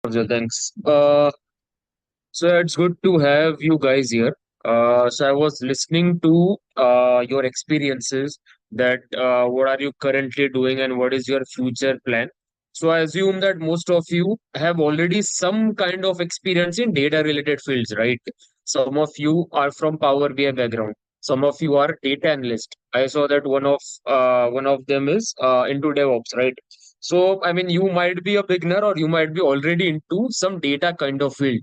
Okay, thanks. So it's good to have you guys here. So I was listening to your experiences that what are you currently doing and what is your future plan. So I assume that most of you have already some kind of experience in data related fields, right? Some of you are from Power BI background. Some of you are data analyst. I saw that one of them is into DevOps, right? So I mean, you might be a beginner or you might be already into some data kind of field,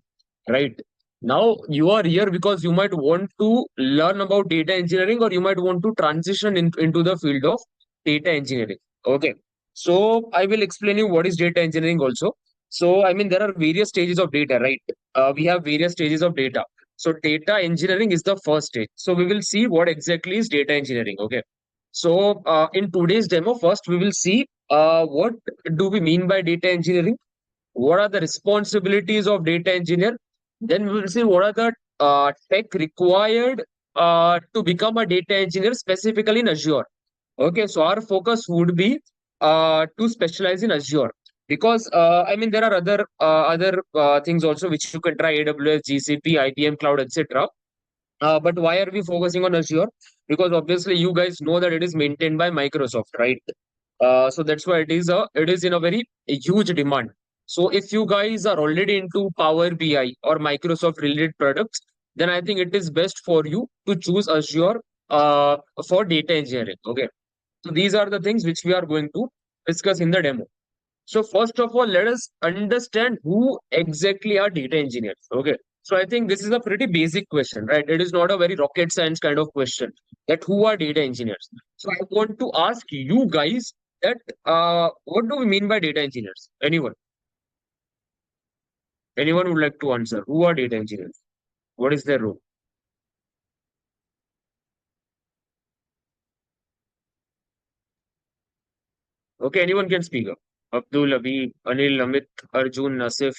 right? Now you are here because you might want to learn about data engineering or you might want to transition into the field of data engineering. Okay. So I will explain you what is data engineering also. So I mean there are various stages of data, right? We have various stages of data. So data engineering is the first stage. So we will see what exactly is data engineering. Okay. So in today's demo, first we will see what do we mean by data engineering, what are the responsibilities of data engineer, then we will see what are the tech required to become a data engineer specifically in Azure. Okay, so our focus would be to specialize in Azure because I mean there are other things also which you can try: AWS, GCP, IBM Cloud, etc. But why are we focusing on Azure? Because obviously you guys know that it is maintained by Microsoft, right? So that's why it is in a very huge demand. So if you guys are already into Power BI or Microsoft related products, then I think it is best for you to choose Azure for data engineering. Okay. So these are the things which we are going to discuss in the demo. So first of all, let us understand who exactly are data engineers. Okay. So I think this is a pretty basic question, right? It is not a very rocket science kind of question that who are data engineers. So I want to ask you guys that what do we mean by data engineers? Anyone? Anyone would like to answer? Who are data engineers? What is their role? Okay, anyone can speak up. Abdul, Abhi, Anil, Amit, Arjun, Nasif.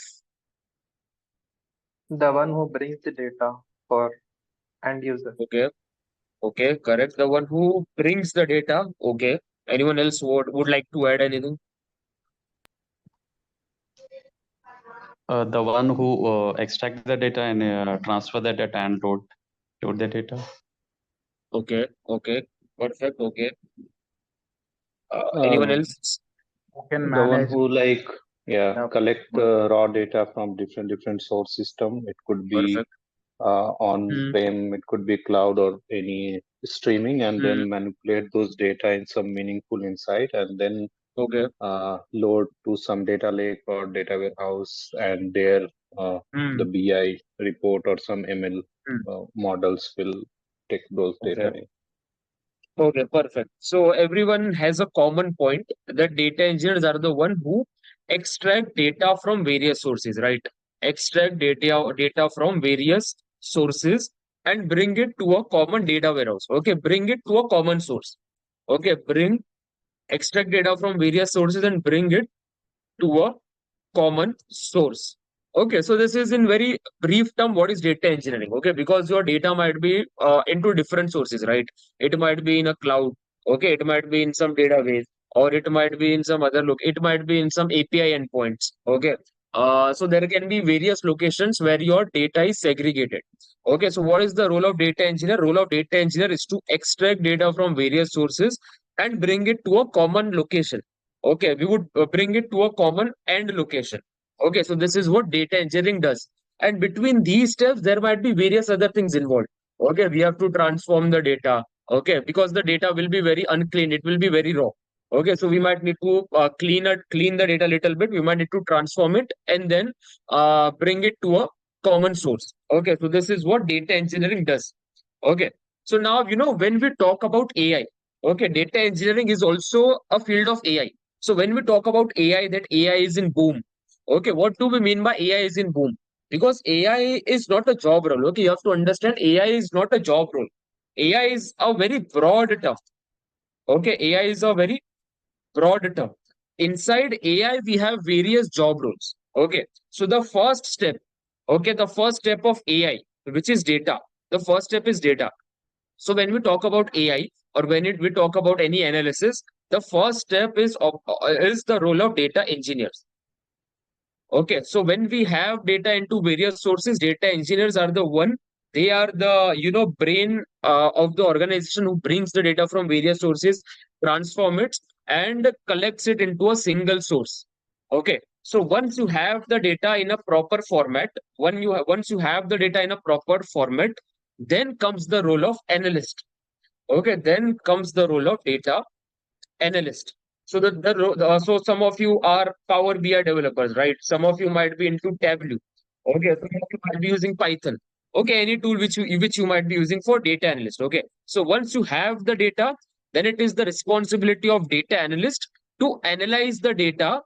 The one who brings the data for end user. Okay, okay, correct. The one who brings the data. Okay. Anyone else would like to add anything? The one who extract the data and transfer the data and load the data. Okay, okay, perfect. Okay. Anyone Um, else? Who can the one manage who the collect raw data from different source system. It could be Perfect. on Hmm. prem, it could be cloud or any streaming, and Hmm. then manipulate those data in some meaningful insight, and then Okay. load to some data lake or data warehouse, and there the Hmm. BI report or some ML Hmm. models will take those data Okay. in. Okay, perfect. So everyone has a common point that data engineers are the one who extract data from various sources, right? Extract data from various sources and bring it to a common data warehouse. Okay, bring it to a common source. Okay, extract data from various sources and bring it to a common source. Okay, so this is in very brief term what is data engineering. Okay, because your data might be into different sources, right? It might be in a cloud. Okay, it might be in some database, or it might be in some other look. It might be in some API endpoints. Okay, so there can be various locations where your data is segregated. Okay, so what is the role of data engineer? Role of data engineer is to extract data from various sources and bring it to a common location. Okay, we would bring it to a common end location. Okay, so this is what data engineering does. And between these steps, there might be various other things involved. Okay, we have to transform the data. Okay, because the data will be very unclean, it will be very raw. Okay, so we might need to clean the data a little bit. We might need to transform it and then bring it to a common source. Okay, so this is what data engineering does. Okay, so now when we talk about AI, okay, data engineering is also a field of AI. So when we talk about AI, that AI is in boom. Okay, what do we mean by AI is in boom? Because AI is not a job role. Okay, you have to understand AI is not a job role. AI is a very broad term. Okay, AI is a very broad term. Inside AI, we have various job roles. Okay, so the first step of AI, which is data. The first step is data. So when we talk about AI or we talk about any analysis, the first step is the role of data engineers. Okay, so when we have data into various sources, data engineers are the one. They are the brain of the organization who brings the data from various sources, transform it, and collects it into a single source. Okay, so once you have the data in a proper format, once you have the data in a proper format, then comes the role of analyst. Okay, then comes the role of data analyst. So so some of you are Power BI developers, right? Some of you might be into Tableau. Okay, some of you might be using Python. Okay, any tool which you might be using for data analyst. Okay, so once you have the data, then it is the responsibility of data analyst to analyze the data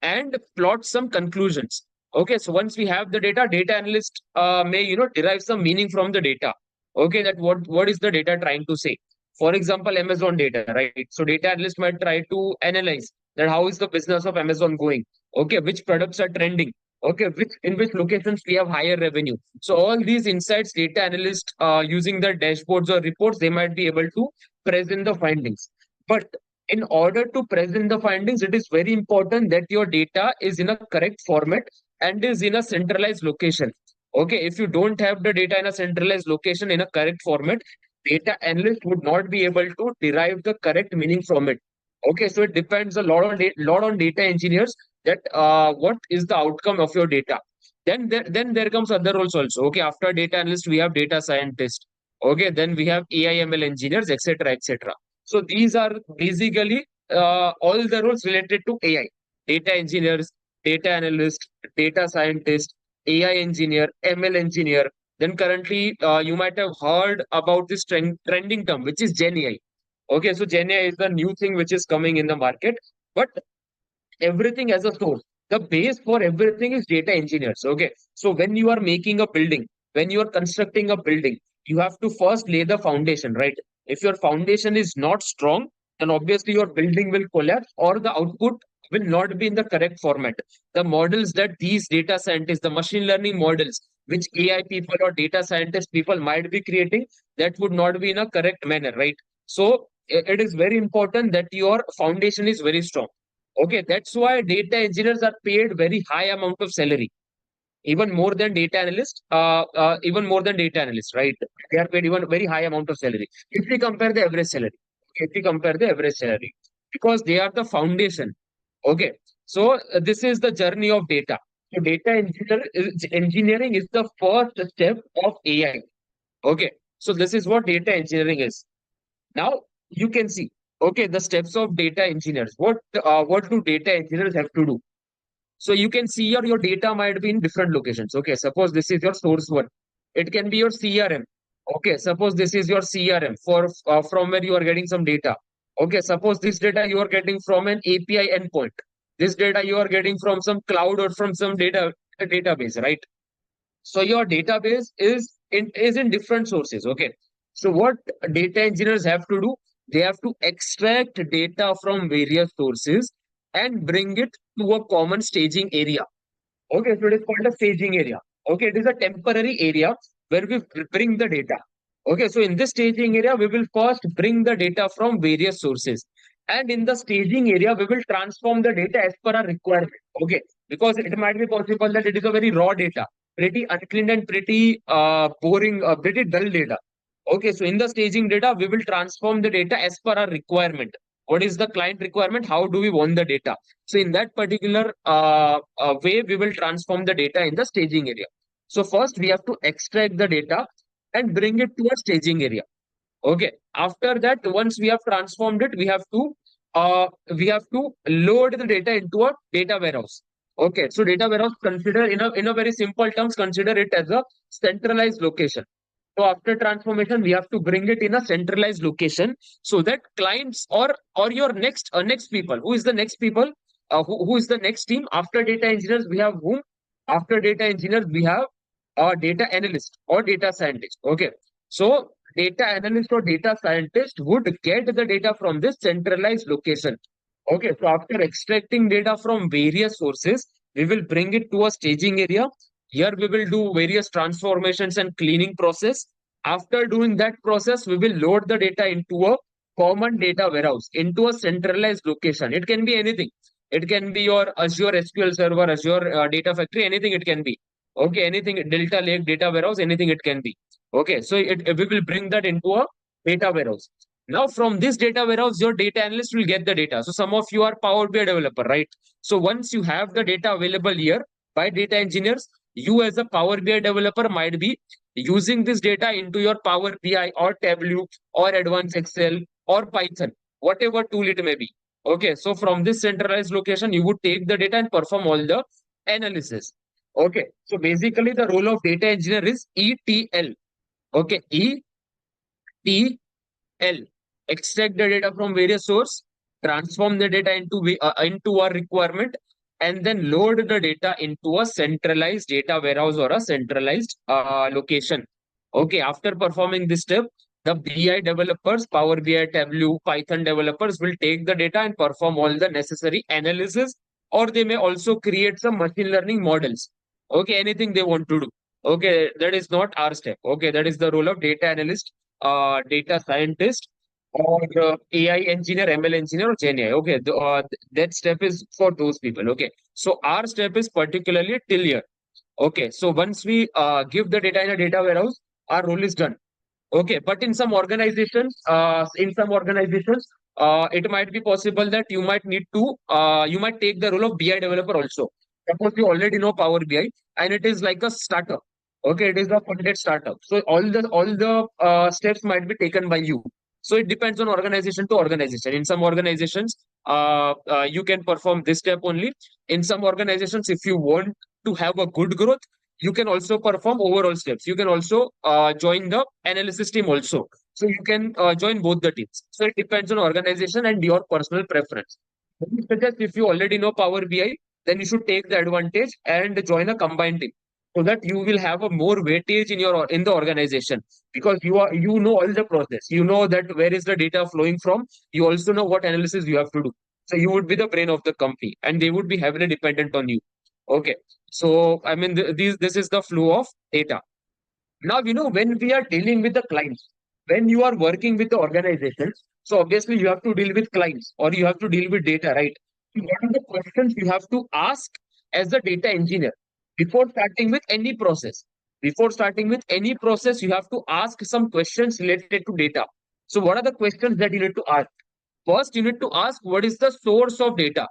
and plot some conclusions. Okay, so once we have the data, data analyst may derive some meaning from the data. Okay, that what is the data trying to say? For example, Amazon data, right? So data analyst might try to analyze that how is the business of Amazon going? Okay, which products are trending? Okay, which locations we have higher revenue? So all these insights, data analyst using the dashboards or reports, they might be able to present the findings. But in order to present the findings, it is very important that your data is in a correct format and is in a centralized location. Okay, if you don't have the data in a centralized location in a correct format, data analyst would not be able to derive the correct meaning from it. Okay, so it depends a lot on data engineers that what is the outcome of your data. Then there comes other roles also. Okay, after data analyst we have data scientist. Okay, then we have AI/ML engineers, etc., etc. So these are basically all the roles related to AI: data engineers, data analyst, data scientist, AI engineer, ML engineer. Then currently, you might have heard about this trending term, which is Gen AI. Okay, so Gen AI is the new thing which is coming in the market, but everything as a source. The base for everything is data engineers. Okay, so when you are making a building, when you are constructing a building, you have to first lay the foundation, right? If your foundation is not strong, then obviously your building will collapse or the output will not be in the correct format. The models that these data scientists, the machine learning models, which AI people or data scientist people might be creating, that would not be in a correct manner, right? So it is very important that your foundation is very strong. Okay, that's why data engineers are paid very high amount of salary, even more than data analysts. Even more than data analysts, right? They are paid even very high amount of salary if we compare the average salary. If we compare the average salary, because they are the foundation. Okay, so this is the journey of data. So engineering is the first step of AI. Okay, so this is what data engineering is. Now you can see, okay, the steps of data engineers. What do data engineers have to do? So you can see your data might be in different locations. Okay, suppose this is your source one. It can be your CRM. Okay, suppose this is your CRM for from where you are getting some data. Okay, suppose this data you are getting from an API endpoint. This data you are getting from some cloud or from some database, right? So your database is in different sources. Okay, so what data engineers have to do, they have to extract data from various sources and bring it to a common staging area. Okay, so it is called a staging area. Okay, it is a temporary area where we bring the data. Okay, so in this staging area, we will first bring the data from various sources. And in the staging area, we will transform the data as per our requirement. Okay, because it might be possible that it is a very raw data, pretty unclean and pretty boring, pretty dull data. Okay, so in the staging data, we will transform the data as per our requirement. What is the client requirement? How do we want the data? So in that particular way, we will transform the data in the staging area. So first we have to extract the data and bring it to a staging area. Okay. After that, once we have transformed it, we have to load the data into a data warehouse. Okay. So data warehouse, consider in a very simple terms, consider it as a centralized location. So after transformation, we have to bring it in a centralized location so that clients or your next people. Who is the next people? Who is the next team? After data engineers, we have whom? After data engineers, we have data analyst or data scientist. Okay. So data analyst or data scientist would get the data from this centralized location. Okay. So after extracting data from various sources, we will bring it to a staging area. Here we will do various transformations and cleaning process. After doing that process, we will load the data into a common data warehouse, into a centralized location. It can be anything. It can be your Azure SQL Server, Azure Data Factory, anything it can be. Okay, anything, Delta Lake, data warehouse, anything it can be. Okay, so we will bring that into a data warehouse. Now, from this data warehouse, your data analyst will get the data. So some of you are Power BI developer, right? So once you have the data available here by data engineers, you as a Power BI developer might be using this data into your Power BI or Tableau or Advanced Excel or Python, whatever tool it may be. Okay, so from this centralized location, you would take the data and perform all the analysis. Okay, so basically the role of data engineer is ETL. Okay, ETL. Extract the data from various source, transform the data into a requirement, and then load the data into a centralized data warehouse or a centralized location. Okay, after performing this step, the BI developers, Power BI, Tableau, Python developers will take the data and perform all the necessary analysis, or they may also create some machine learning models. Okay, anything they want to do. Okay, that is not our step. Okay, that is the role of data analyst, data scientist, or AI engineer, ML engineer, or GenAI. Okay, that step is for those people. Okay, so our step is particularly till here. Okay, so once we give the data in a data warehouse, our role is done. Okay, but in some organizations, it might be possible that you might take the role of BI developer also. Suppose you already know Power BI and it is like a startup. Okay, it is a funded startup. So all the steps might be taken by you. So it depends on organization to organization. In some organizations, you can perform this step only. In some organizations, if you want to have a good growth, you can also perform overall steps. You can also join the analysis team also. So you can join both the teams. So it depends on organization and your personal preference. I would suggest if you already know Power BI, then you should take the advantage and join a combined team so that you will have a more weightage in the organization, because you know all the process. You know that where is the data flowing from. You also know what analysis you have to do. So you would be the brain of the company and they would be heavily dependent on you. Okay. So, I mean, this is the flow of data. Now, when we are dealing with the clients, when you are working with the organizations, so obviously you have to deal with clients or you have to deal with data, right? So what are the questions you have to ask as a data engineer before starting with any process? Before starting with any process, you have to ask some questions related to data. So, what are the questions that you need to ask? First, you need to ask what is the source of data?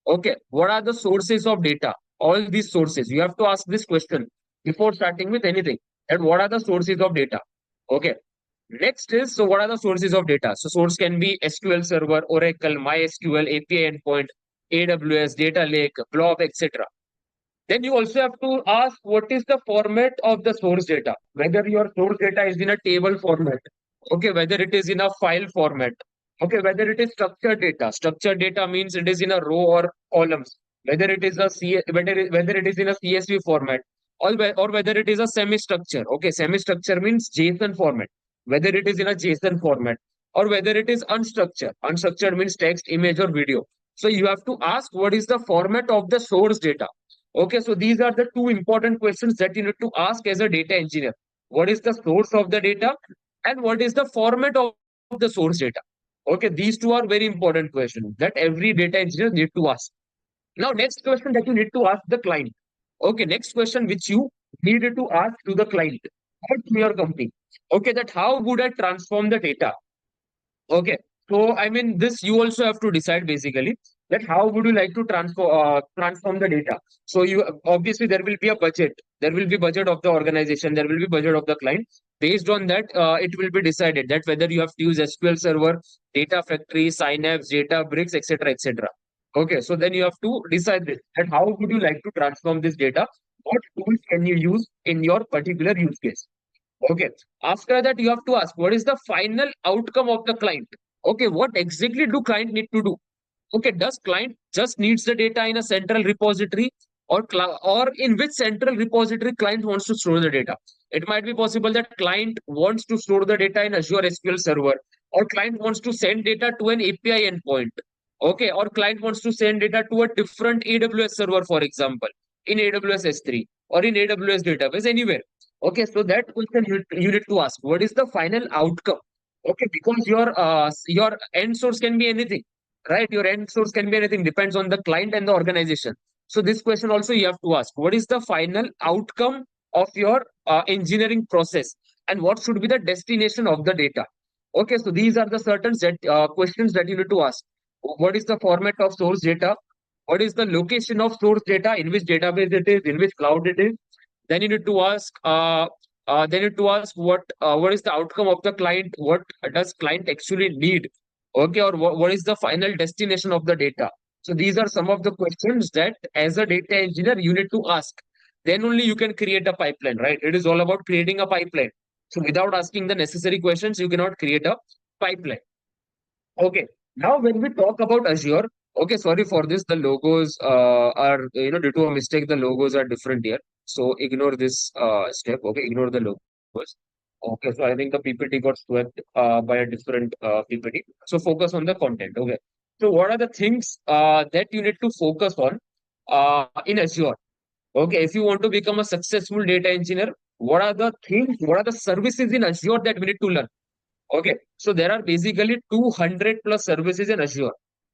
Okay, what are the sources of data? All these sources. You have to ask this question before starting with anything. And what are the sources of data? Okay. Next is, so what are the sources of data? So source can be SQL Server, Oracle, MySQL, API endpoint, AWS, Data Lake, Blob, etc. Then you also have to ask what is the format of the source data, whether your source data is in a table format, okay, whether it is in a file format, okay, whether it is structured data. Structured data means it is in a row or columns, whether it is whether it is in a CSV format, or whether it is a semi-structure. Okay, semi-structure means JSON format, whether it is in a JSON format, or whether it is unstructured. Unstructured means text, image, or video. So you have to ask what is the format of the source data. Okay, so these are the two important questions that you need to ask as a data engineer. What is the source of the data and what is the format of the source data? Okay, these two are very important questions that every data engineer need to ask. Now, next question that you need to ask the client. Okay, next question which you needed to ask to the client or to your company. Okay, that how would I transform the data? Okay. So, I mean, this you also have to decide basically that how would you like to transform the data. So, you obviously there will be a budget. There will be budget of the organization. There will be budget of the client. Based on that, it will be decided that whether you have to use SQL Server, Data Factory, Synapse, Databricks, etc., etc. Okay. So then you have to decide this and how would you like to transform this data? What tools can you use in your particular use case? Okay. After that, you have to ask what is the final outcome of the client? Okay. What exactly do client need to do? Okay. Does client just needs the data in a central repository, or in which central repository client wants to store the data? It might be possible that client wants to store the data in Azure SQL Server, or client wants to send data to an API endpoint. Okay. Or client wants to send data to a different AWS server, for example, in AWS S3 or in AWS database, anywhere. Okay, so that question you need to ask. What is the final outcome? Okay, because your end source can be anything. right? Your end source can be anything, depends on the client and the organization. So this question also you have to ask, what is the final outcome of your engineering process, and what should be the destination of the data? Okay, so these are the certain questions that you need to ask. What is the format of source data? What is the location of source data, in which database it is, in which cloud it is? Then you need to ask what is the outcome of the client, what does client actually need, okay, or what is the final destination of the data. So these are some of the questions that as a data engineer you need to ask. Then only you can create a pipeline, right? It is all about creating a pipeline. So without asking the necessary questions you cannot create a pipeline. Okay. Now, when we talk about Azure, okay, sorry for this. The logos are, due to a mistake, the logos are different here. So ignore this step. Okay, ignore the logos. Okay, so I think the PPT got swept by a different PPT. So focus on the content. Okay. So what are the things that you need to focus on in Azure? Okay, if you want to become a successful data engineer, what are the things, what are the services in Azure that we need to learn? Okay, so there are basically 200 plus services in Azure.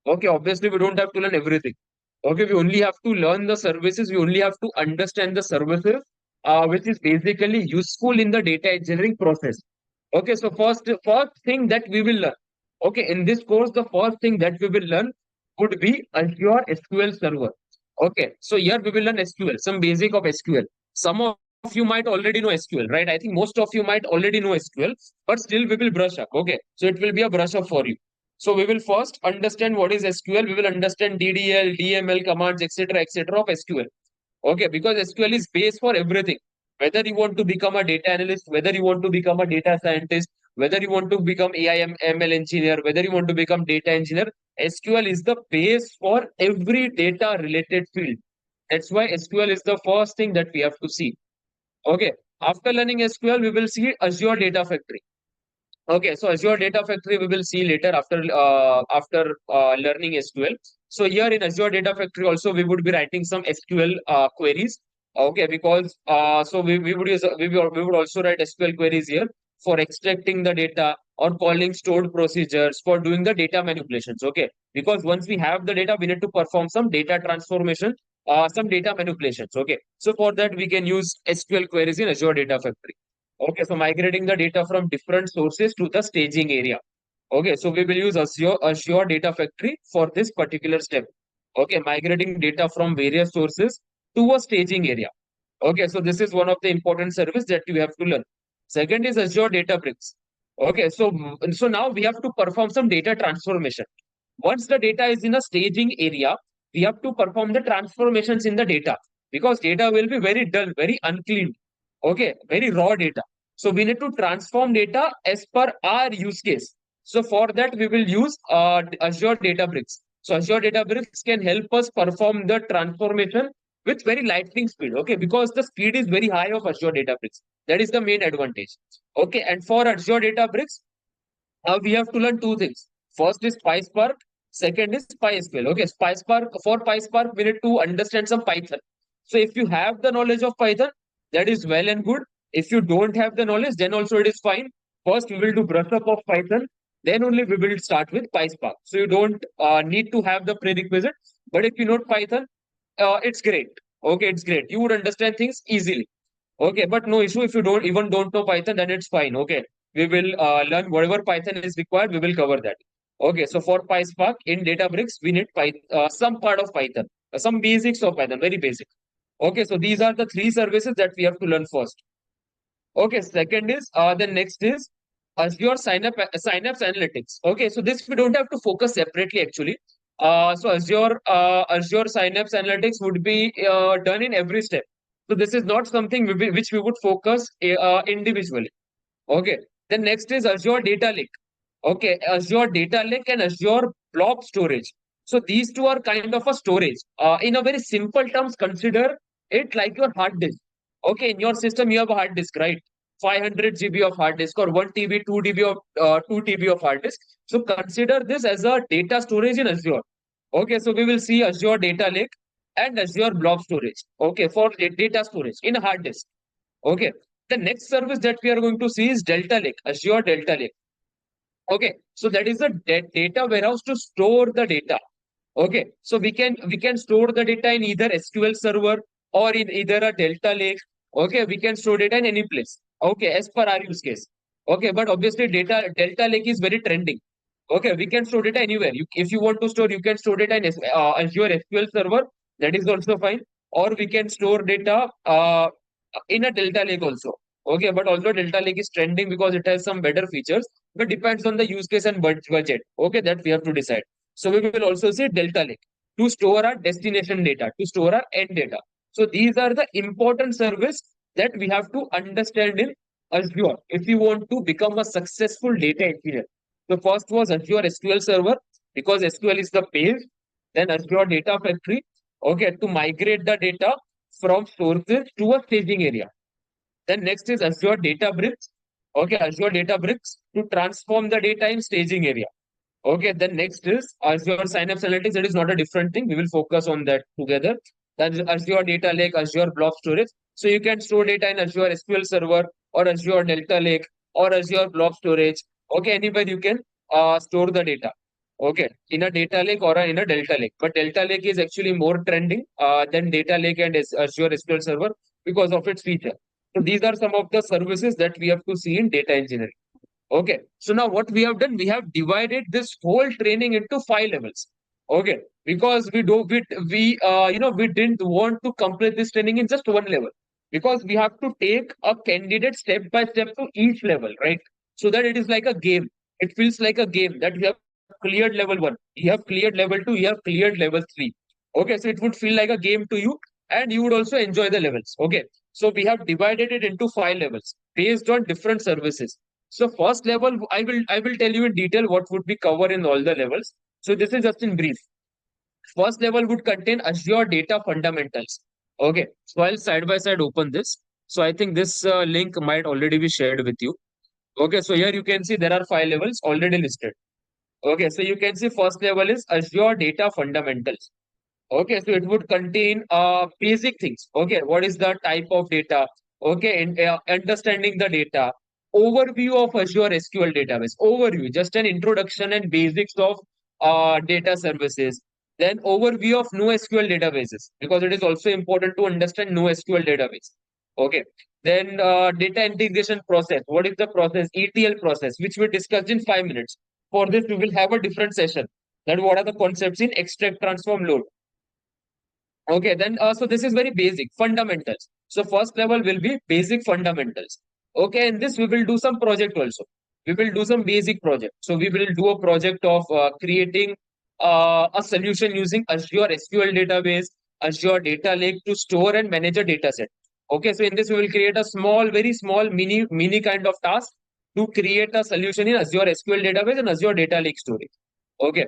Okay, obviously we don't have to learn everything. Okay, we only have to learn the services. We only have to understand the services, which is basically useful in the data engineering process. Okay, so first thing that we will learn. Okay, in this course, the first thing that we will learn would be Azure SQL Server. Okay, so here we will learn SQL, some basic of SQL. Some of you might already know SQL, right? I think most of you might already know SQL, but still we will brush up. Okay, so it will be a brush up for you. So we will first understand what is SQL. We will understand DDL, DML commands, etc., of SQL. Okay, because SQL is base for everything. Whether you want to become a data analyst, whether you want to become a data scientist, whether you want to become AI/ML engineer, whether you want to become data engineer, SQL is the base for every data related field. That's why SQL is the first thing that we have to see. Okay. After learning SQL, we will see Azure Data Factory. Okay, so Azure Data Factory we will see later after learning SQL. So here in Azure Data Factory also we would be writing some SQL queries. Okay, because we would also write SQL queries here for extracting the data or calling stored procedures for doing the data manipulations. Okay, because once we have the data, we need to perform some data transformation, some data manipulations. Okay, so for that we can use SQL queries in Azure Data Factory. Okay, so migrating the data from different sources to the staging area. Okay, so we will use Azure Data Factory for this particular step. Okay, migrating data from various sources to a staging area. Okay, so this is one of the important service that you have to learn. Second is Azure Databricks. Okay, so now we have to perform some data transformation. Once the data is in a staging area, we have to perform the transformations in the data because data will be very dull, very unclean. Okay, very raw data. So we need to transform data as per our use case. So for that, we will use Azure Databricks. So Azure Databricks can help us perform the transformation with very lightning speed. Okay, because the speed is very high of Azure Databricks. That is the main advantage. Okay, and for Azure Databricks, we have to learn two things. First is PySpark. Second is PySQL. Okay, PySpark, for PySpark, we need to understand some Python. So if you have the knowledge of Python, that is well and good. If you don't have the knowledge, then also it is fine. First, we will do brush up of Python. Then only we will start with PySpark. So you don't need to have the prerequisite. But if you know Python, it's great. Okay, it's great. You would understand things easily. Okay, but no issue if you don't know Python, then it's fine. Okay, we will learn whatever Python is required. We will cover that. Okay, so for PySpark in Databricks, we need some part of Python, some basics of Python, very basic. Okay, so these are the three services that we have to learn first. Okay, second is the next is Azure Synapse Analytics. Okay, so this we don't have to focus separately actually. So Azure Synapse Analytics would be done in every step. So this is not something which we would focus individually. Okay. Then next is Azure Data Lake. Okay, Azure Data Lake and Azure Blob Storage. So these two are kind of a storage. In a very simple terms, consider it like your hard disk. Okay, in your system you have a hard disk, right? 500 GB of hard disk or 1 TB, 2 TB of 2 TB of hard disk. So consider this as a data storage in Azure. Okay, so we will see Azure Data Lake and Azure Blob Storage. Okay, for data storage in a hard disk. Okay, the next service that we are going to see is Delta Lake, Azure Delta Lake. Okay, so that is the data warehouse to store the data. Okay, so we can store the data in either SQL server or in either a Delta Lake. Okay, we can store data in any place. Okay, as per our use case. Okay, but obviously Delta Lake is very trending. Okay, we can store data anywhere. If you want to store, you can store data in Azure SQL server. That is also fine. Or we can store data in a Delta Lake also. Okay, but although Delta Lake is trending because it has some better features, but depends on the use case and budget. Okay, that we have to decide. So we will also see Delta Lake to store our destination data, to store our end data. So these are the important service that we have to understand in Azure if you want to become a successful data engineer. The first was Azure SQL Server because SQL is the base. Then Azure Data Factory, okay, to migrate the data from sources to a staging area. Then next is Azure Databricks, okay, Azure Databricks to transform the data in staging area. Okay, then next is Azure Synapse Analytics. That is not a different thing. We will focus on that together. That's Azure Data Lake, Azure Blob Storage. So you can store data in Azure SQL Server or Azure Delta Lake or Azure Blob Storage. Okay, anywhere you can store the data. Okay, in a data lake or in a Delta Lake. But Delta Lake is actually more trending than Data Lake and Azure SQL Server because of its feature. So these are some of the services that we have to see in data engineering. Okay, so now what we have done, we have divided this whole training into 5 levels. Okay, because we didn't want to complete this training in just one level because we have to take a candidate step by step to each level, right? So that it is like a game. It feels like a game that you have cleared level 1, you have cleared level 2, you have cleared level 3. Okay, so it would feel like a game to you and you would also enjoy the levels. Okay, so we have divided it into 5 levels based on different services. So first level, I will tell you in detail what would be covered in all the levels. So this is just in brief. First level would contain Azure Data Fundamentals. Okay, so I'll side by side open this. So I think this link might already be shared with you. Okay, so here you can see there are 5 levels already listed. Okay, so you can see first level is Azure Data Fundamentals. Okay, so it would contain basic things. Okay, what is the type of data? Okay, and understanding the data. Overview of Azure SQL database. Overview, just an introduction and basics of data services. Then overview of NoSQL databases because it is also important to understand NoSQL database. Okay. Then data integration process. What is the process? ETL process, which we discussed in 5 minutes. For this, we will have a different session. Then what are the concepts in extract, transform, load? Okay, then so this is very basic fundamentals. So first level will be basic fundamentals. Okay, and this we will do some project also. We will do some basic project. So we will do a project of creating a solution using Azure SQL database, Azure Data Lake to store and manage a data set. Okay, so in this we will create a small, very small mini kind of task to create a solution in Azure SQL database and Azure Data Lake storage. Okay,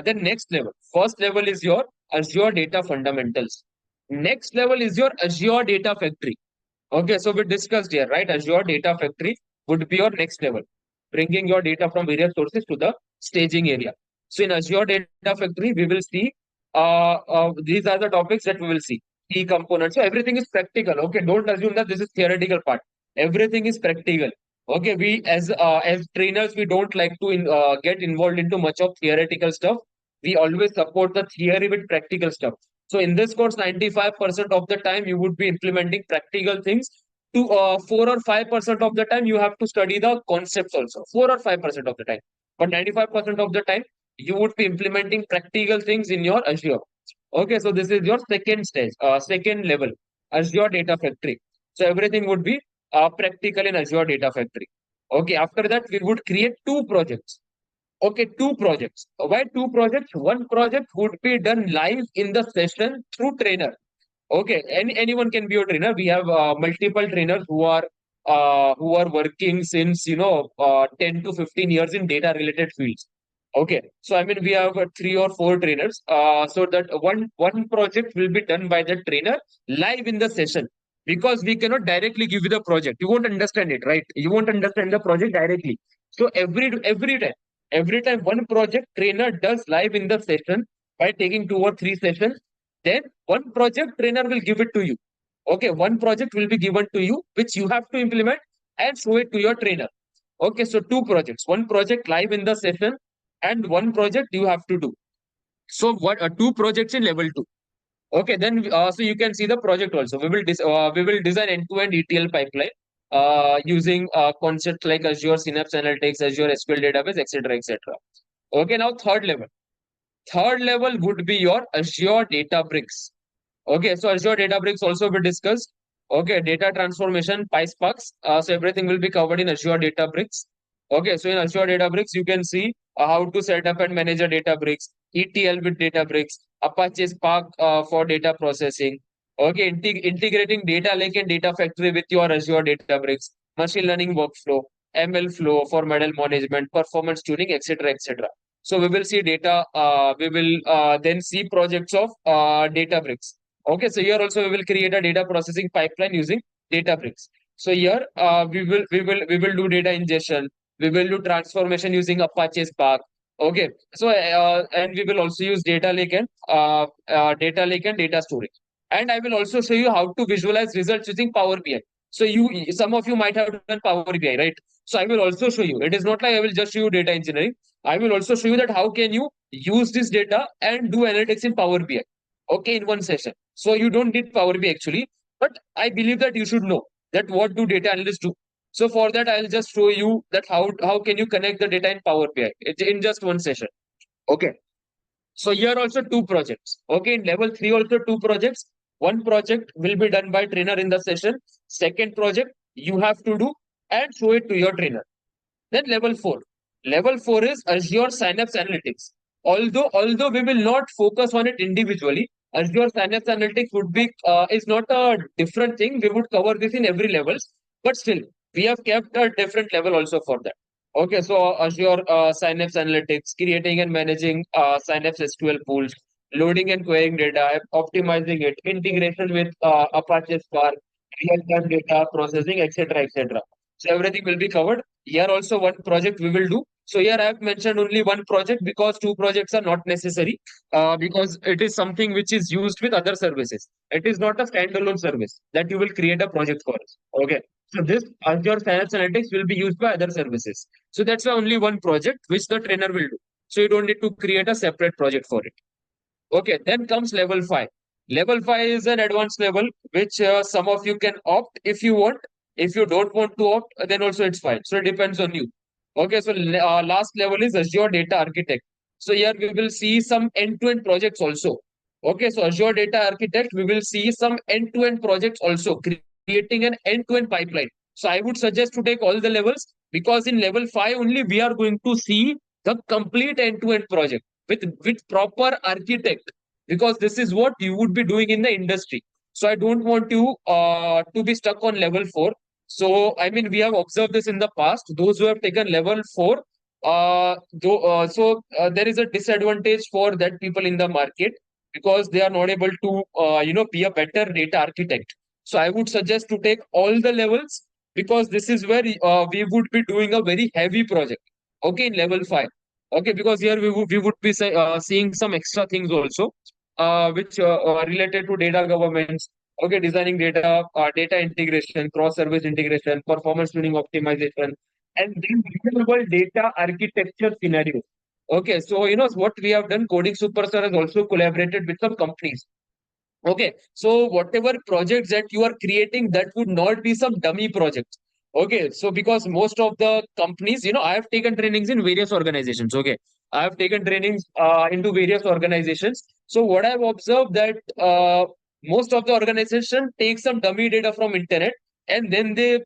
then next level. First level is your Azure Data Fundamentals. Next level is your Azure Data Factory. Okay, so we discussed here, right? Azure Data Factory would be your next level, bringing your data from various sources to the staging area. So in Azure Data Factory, we will see these are the topics that we will see. Key components. So everything is practical. Okay, don't assume that this is theoretical part. Everything is practical. Okay, we as trainers, we don't like to get involved into much of theoretical stuff. We always support the theory with practical stuff. So in this course, 95% of the time you would be implementing practical things. To 4 or 5% of the time you have to study the concepts also. 4 or 5% of the time, but 95% of the time you would be implementing practical things in your Azure. Okay, so this is your second stage, second level, Azure Data Factory. So everything would be practical in Azure Data Factory. Okay, after that we would create 2 projects. Okay, 2 projects. Why 2 projects? One project would be done live in the session through trainer. Okay, anyone can be a trainer. We have multiple trainers who are working since 10 to 15 years in data related fields. Okay, so I mean we have 3 or 4 trainers. So that one project will be done by the trainer live in the session because we cannot directly give you the project. You won't understand it, right? You won't understand the project directly. So every time one project trainer does live in the session by taking 2 or 3 sessions, then one project trainer will give it to you. Okay, one project will be given to you, which you have to implement and show it to your trainer. Okay, so two projects, one project live in the session and one project you have to do. So what two projects in level 2. Okay, then so you can see the project also. We will design end-to-end ETL pipeline using concepts like Azure Synapse Analytics, Azure SQL Database, etc., etc. Okay, now third level. Third level would be your Azure Databricks. Okay, so Azure Databricks also we discussed. Okay, data transformation, PySparks. So everything will be covered in Azure Databricks. Okay, so in Azure Databricks, you can see how to set up and manage a Databricks, ETL with Databricks, Apache Spark for data processing. Okay, integrating data lake and data factory with your Azure Databricks, machine learning workflow, ML flow for model management, performance tuning, etc., etc. So we will see data. We will then see projects of Databricks. Okay, so here also we will create a data processing pipeline using Databricks. So here we will do data ingestion. We will do transformation using Apache Spark. Okay, so and we will also use data lake and data storage. And I will also show you how to visualize results using Power BI. So some of you might have done Power BI, right? So I will also show you. It is not like I will just show you data engineering. I will also show you that how can you use this data and do analytics in Power BI. Okay, in one session. So you don't need Power BI actually, but I believe that you should know that what do data analysts do. So for that, I'll just show you that how can you connect the data in Power BI in just one session. Okay. So here also two projects. Okay, in level 3 also two projects. One project will be done by trainer in the session. Second project you have to do and show it to your trainer. Then level 4. Level 4 is Azure Synapse Analytics. Although we will not focus on it individually, Azure Synapse Analytics would be is not a different thing. We would cover this in every levels, but still we have kept a different level also for that. Okay, so Azure Synapse Analytics, creating and managing Synapse SQL pools, loading and querying data, optimizing it, integration with Apache Spark, real-time data processing, etc., etc. So everything will be covered. Here also one project we will do. So here I have mentioned only one project because two projects are not necessary because it is something which is used with other services. It is not a standalone service that you will create a project for us. Okay. So this Azure Synapse Analytics will be used by other services. So that's why only one project which the trainer will do. So you don't need to create a separate project for it. Okay, then comes level 5. Level 5 is an advanced level which some of you can opt if you want. If you don't want to opt, then also it's fine. So it depends on you. Okay, so last level is Azure Data Architect. So here we will see some end-to-end projects also. Okay, so Azure Data Architect, we will see some end-to-end projects also, creating an end-to-end pipeline. So I would suggest to take all the levels because in level 5 only we are going to see the complete end-to-end project with proper architect because this is what you would be doing in the industry. So I don't want you to be stuck on level 4. So I mean we have observed this in the past. Those who have taken level 4, there is a disadvantage for that people in the market because they are not able to be a better data architect. So I would suggest to take all the levels because this is where we would be doing a very heavy project. Okay, in level 5. Okay, because here we would be seeing some extra things also, which are related to data governance. Okay, designing data integration, cross-service integration, performance tuning optimization, and then real-world data architecture scenarios. Okay, so what we have done. Coding Superstar has also collaborated with some companies. Okay, so whatever projects that you are creating, that would not be some dummy projects. Okay, so because most of the companies, I have taken trainings in various organizations. Okay, I have taken trainings into various organizations. So what I've observed that most of the organization take some dummy data from internet and then they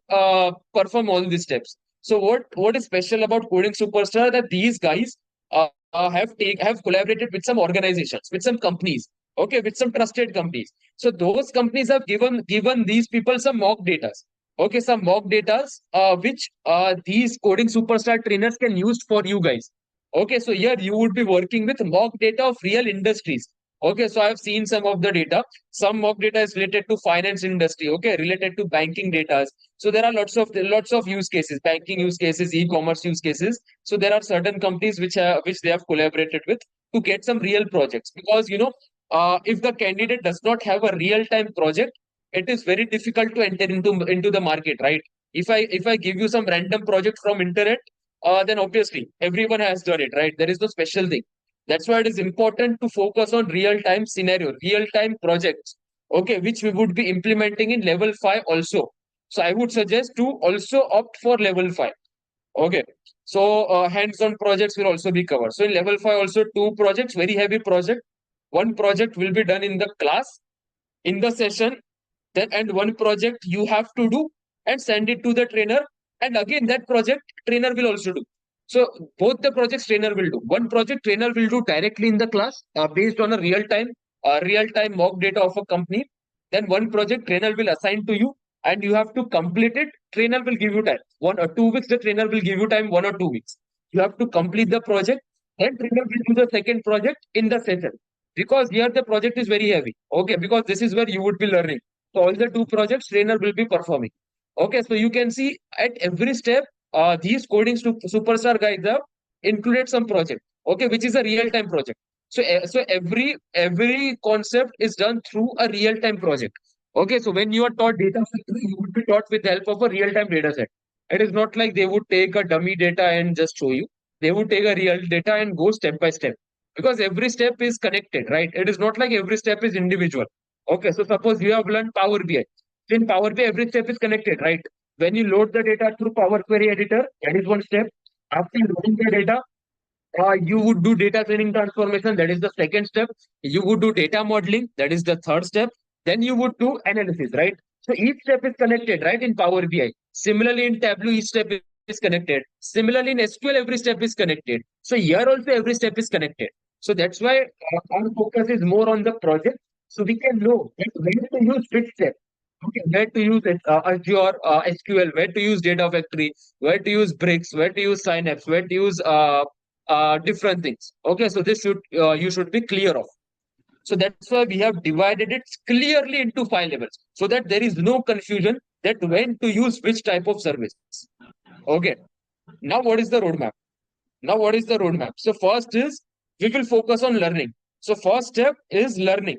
perform all these steps. So what is special about Coding Superstar that these guys have collaborated with some organizations, with some companies. Okay, with some trusted companies. So those companies have given these people some mock data. Okay, some mock data which these Coding Superstar trainers can use for you guys. Okay, so here you would be working with mock data of real industries. Okay, so I've seen some of the data. Some mock data is related to finance industry. Okay, related to banking data. So there are lots of use cases, banking use cases, e-commerce use cases. So there are certain companies which they have collaborated with to get some real projects because if the candidate does not have a real time project, it is very difficult to enter into the market, right? If I give you some random project from internet, then obviously everyone has done it, right? There is no special thing. That's why it is important to focus on real-time scenario, real-time projects, okay, which we would be implementing in level 5 also. So I would suggest to also opt for level 5. Okay. So hands-on projects will also be covered. So in level 5 also two projects, very heavy project. One project will be done in the class, in the session, then and one project you have to do and send it to the trainer. And again, that project trainer will also do. So both the projects trainer will do. One project trainer will do directly in the class based on a real-time mock data of a company. Then one project trainer will assign to you and you have to complete it. Trainer will give you time. 1 or 2 weeks, the trainer will give you time 1 or 2 weeks. You have to complete the project. Then trainer will do the second project in the session. Because here the project is very heavy. Okay, because this is where you would be learning. So all the two projects trainer will be performing. Okay, so you can see at every step, these coding superstar guys have included some project. Okay, which is a real-time project. So, so every concept is done through a real-time project. Okay, so when you are taught data factory, you would be taught with the help of a real-time data set. It is not like they would take a dummy data and just show you. They would take a real data and go step by step because every step is connected, right? It is not like every step is individual. Okay, so suppose you have learned Power BI. In Power BI, every step is connected, right? When you load the data through Power Query Editor, that is one step. After loading the data, you would do data training transformation. That is the second step. You would do data modeling. That is the third step. Then you would do analysis, right? So each step is connected, right? In Power BI. Similarly, in Tableau, each step is connected. Similarly, in SQL, every step is connected. So here also, every step is connected. So that's why our focus is more on the project. So we can know that where to use which step. Okay, where to use Azure SQL, where to use Data Factory, where to use Bricks, where to use Synapse, where to use different things. Okay, so this should you should be clear of. So that's why we have divided it clearly into 5 levels so that there is no confusion that when to use which type of service. Okay, now what is the roadmap? Now, what is the roadmap? So first is we will focus on learning. So first step is learning.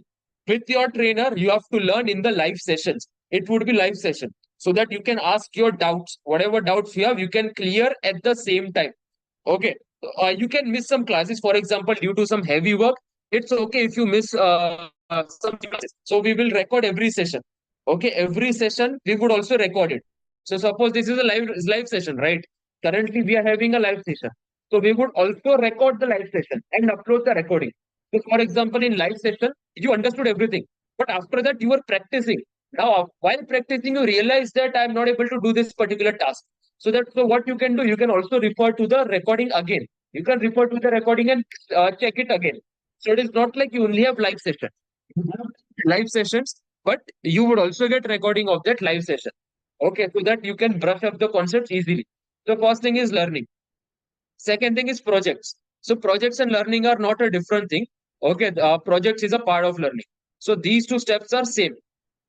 With your trainer, you have to learn in the live sessions. It would be live session so that you can ask your doubts. Whatever doubts you have, you can clear at the same time. Okay. You can miss some classes, for example, due to some heavy work. It's okay if you miss some classes. So we will record every session. Okay, every session we would also record it. So suppose this is a live session, right? Currently we are having a live session. So we would also record the live session and upload the recording. So for example, in live session, you understood everything, but after that you were practicing. Now, while practicing, you realize that I'm not able to do this particular task. So what you can do, you can also refer to the recording again. You can refer to the recording and check it again. So it is not like you only have live session. You have live sessions, but you would also get recording of that live session. Okay, so that you can brush up the concepts easily. The first thing is learning. Second thing is projects. So projects and learning are not a different thing. Okay, projects is a part of learning. So these two steps are same.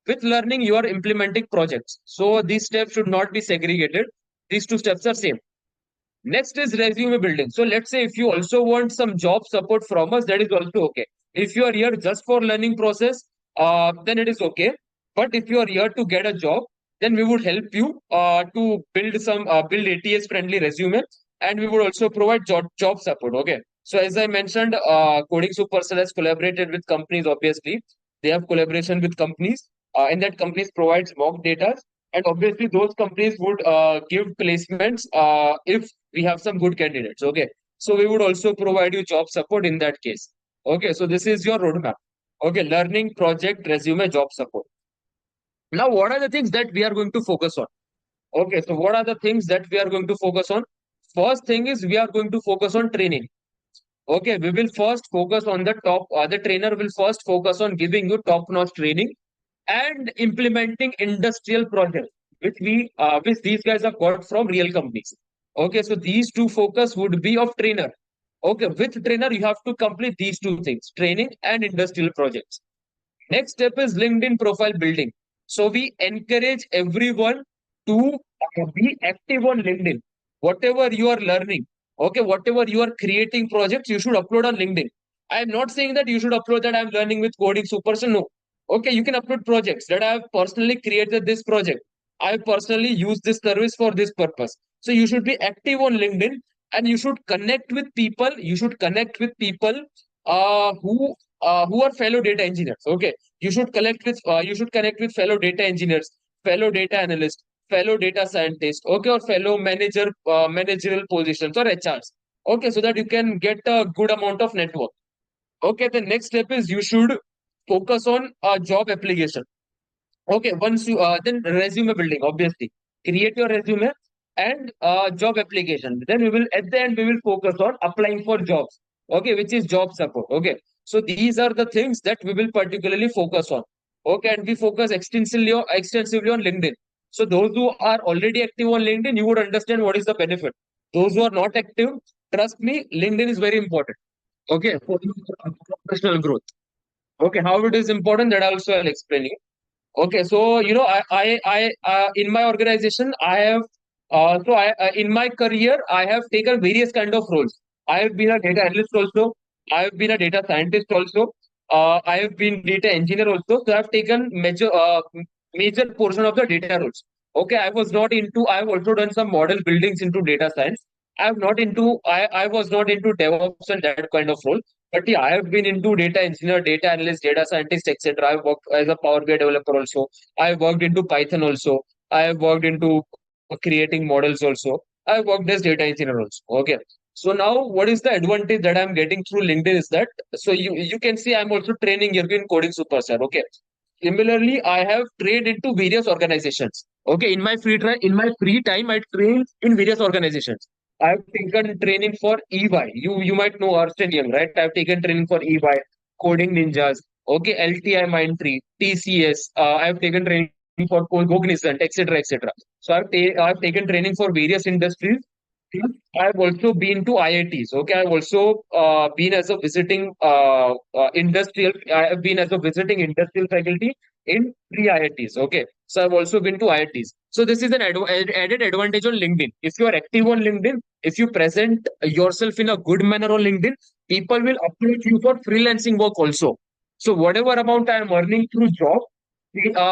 With learning, you are implementing projects. So these steps should not be segregated. These two steps are same. Next is resume building. So let's say if you also want some job support from us, that is also okay. If you are here just for learning process, then it is okay. But if you are here to get a job, then we would help you to build ATS friendly resume, and we would also provide job support. Okay. So as I mentioned, Coding Supercell has collaborated with companies. Obviously, they have collaboration with companies, and that companies provides mock data, and obviously those companies would give placements if we have some good candidates. Okay, so we would also provide you job support in that case. Okay, so this is your roadmap. Okay, learning, project, resume, job support. Now, what are the things that we are going to focus on? Okay, so what are the things that we are going to focus on? First thing is we are going to focus on training. Okay, we will first focus on the top, the trainer will first focus on giving you top-notch training and implementing industrial projects, which these guys have got from real companies. Okay, so these two focus would be of trainer. Okay, with trainer, you have to complete these two things, training and industrial projects. Next step is LinkedIn profile building. So we encourage everyone to be active on LinkedIn. Whatever you are learning, okay, whatever you are creating projects, you should upload on LinkedIn. I am not saying that you should upload that I'm learning with coding superson. No. Okay, you can upload projects that I have personally created this project. I personally use this service for this purpose. So you should be active on LinkedIn, and you should connect with people. You should connect with people who are fellow data engineers. Okay, you should connect with fellow data engineers, fellow data analysts, fellow data scientists. Okay, or fellow managerial positions or HRs. Okay, so that you can get a good amount of network. Okay, the next step is you should focus on job application. Okay, once you then resume building, obviously. Create your resume and job application. Then we will at the end we will focus on applying for jobs. Okay, which is job support. Okay. So these are the things that we will particularly focus on. Okay, and we focus extensively on LinkedIn. So those who are already active on LinkedIn, you would understand what is the benefit. Those who are not active, trust me, LinkedIn is very important. Okay, for your professional growth. Okay, how it is important, that also I'll explain you. Okay, so in my organization, I have, in my career, I have taken various kind of roles. I have been a data analyst also. I have been a data scientist also. I have been data engineer also. So I have taken major portion of the data roles. Okay, I was not into. I have also done some model buildings into data science. I was not into DevOps and that kind of role. But yeah, I have been into data engineer, data analyst, data scientist, etc. I've worked as a Power BI developer also. I've worked into Python also. I have worked into creating models also. I've worked as data engineer also. Okay. So now what is the advantage that I'm getting through LinkedIn is that so you can see I'm also training here in coding superstar. Okay. Similarly, I have trained into various organizations. Okay, in my free time, I train in various organizations. I've taken training for EY. You might know Ernst and Young, right? I've taken training for EY, Coding Ninjas. Okay, LTI Mindtree, TCS. I've taken training for Cognizant, etc. So I've taken training for various industries. I've also been to IITs. Okay, I've also been as a visiting industrial. I have been as a visiting industrial faculty in three IITs. Okay, so I've also been to IITs. So this is an added advantage on LinkedIn. If you are active on LinkedIn, if you present yourself in a good manner on LinkedIn, people will approach you for freelancing work also. So whatever amount I am earning through job,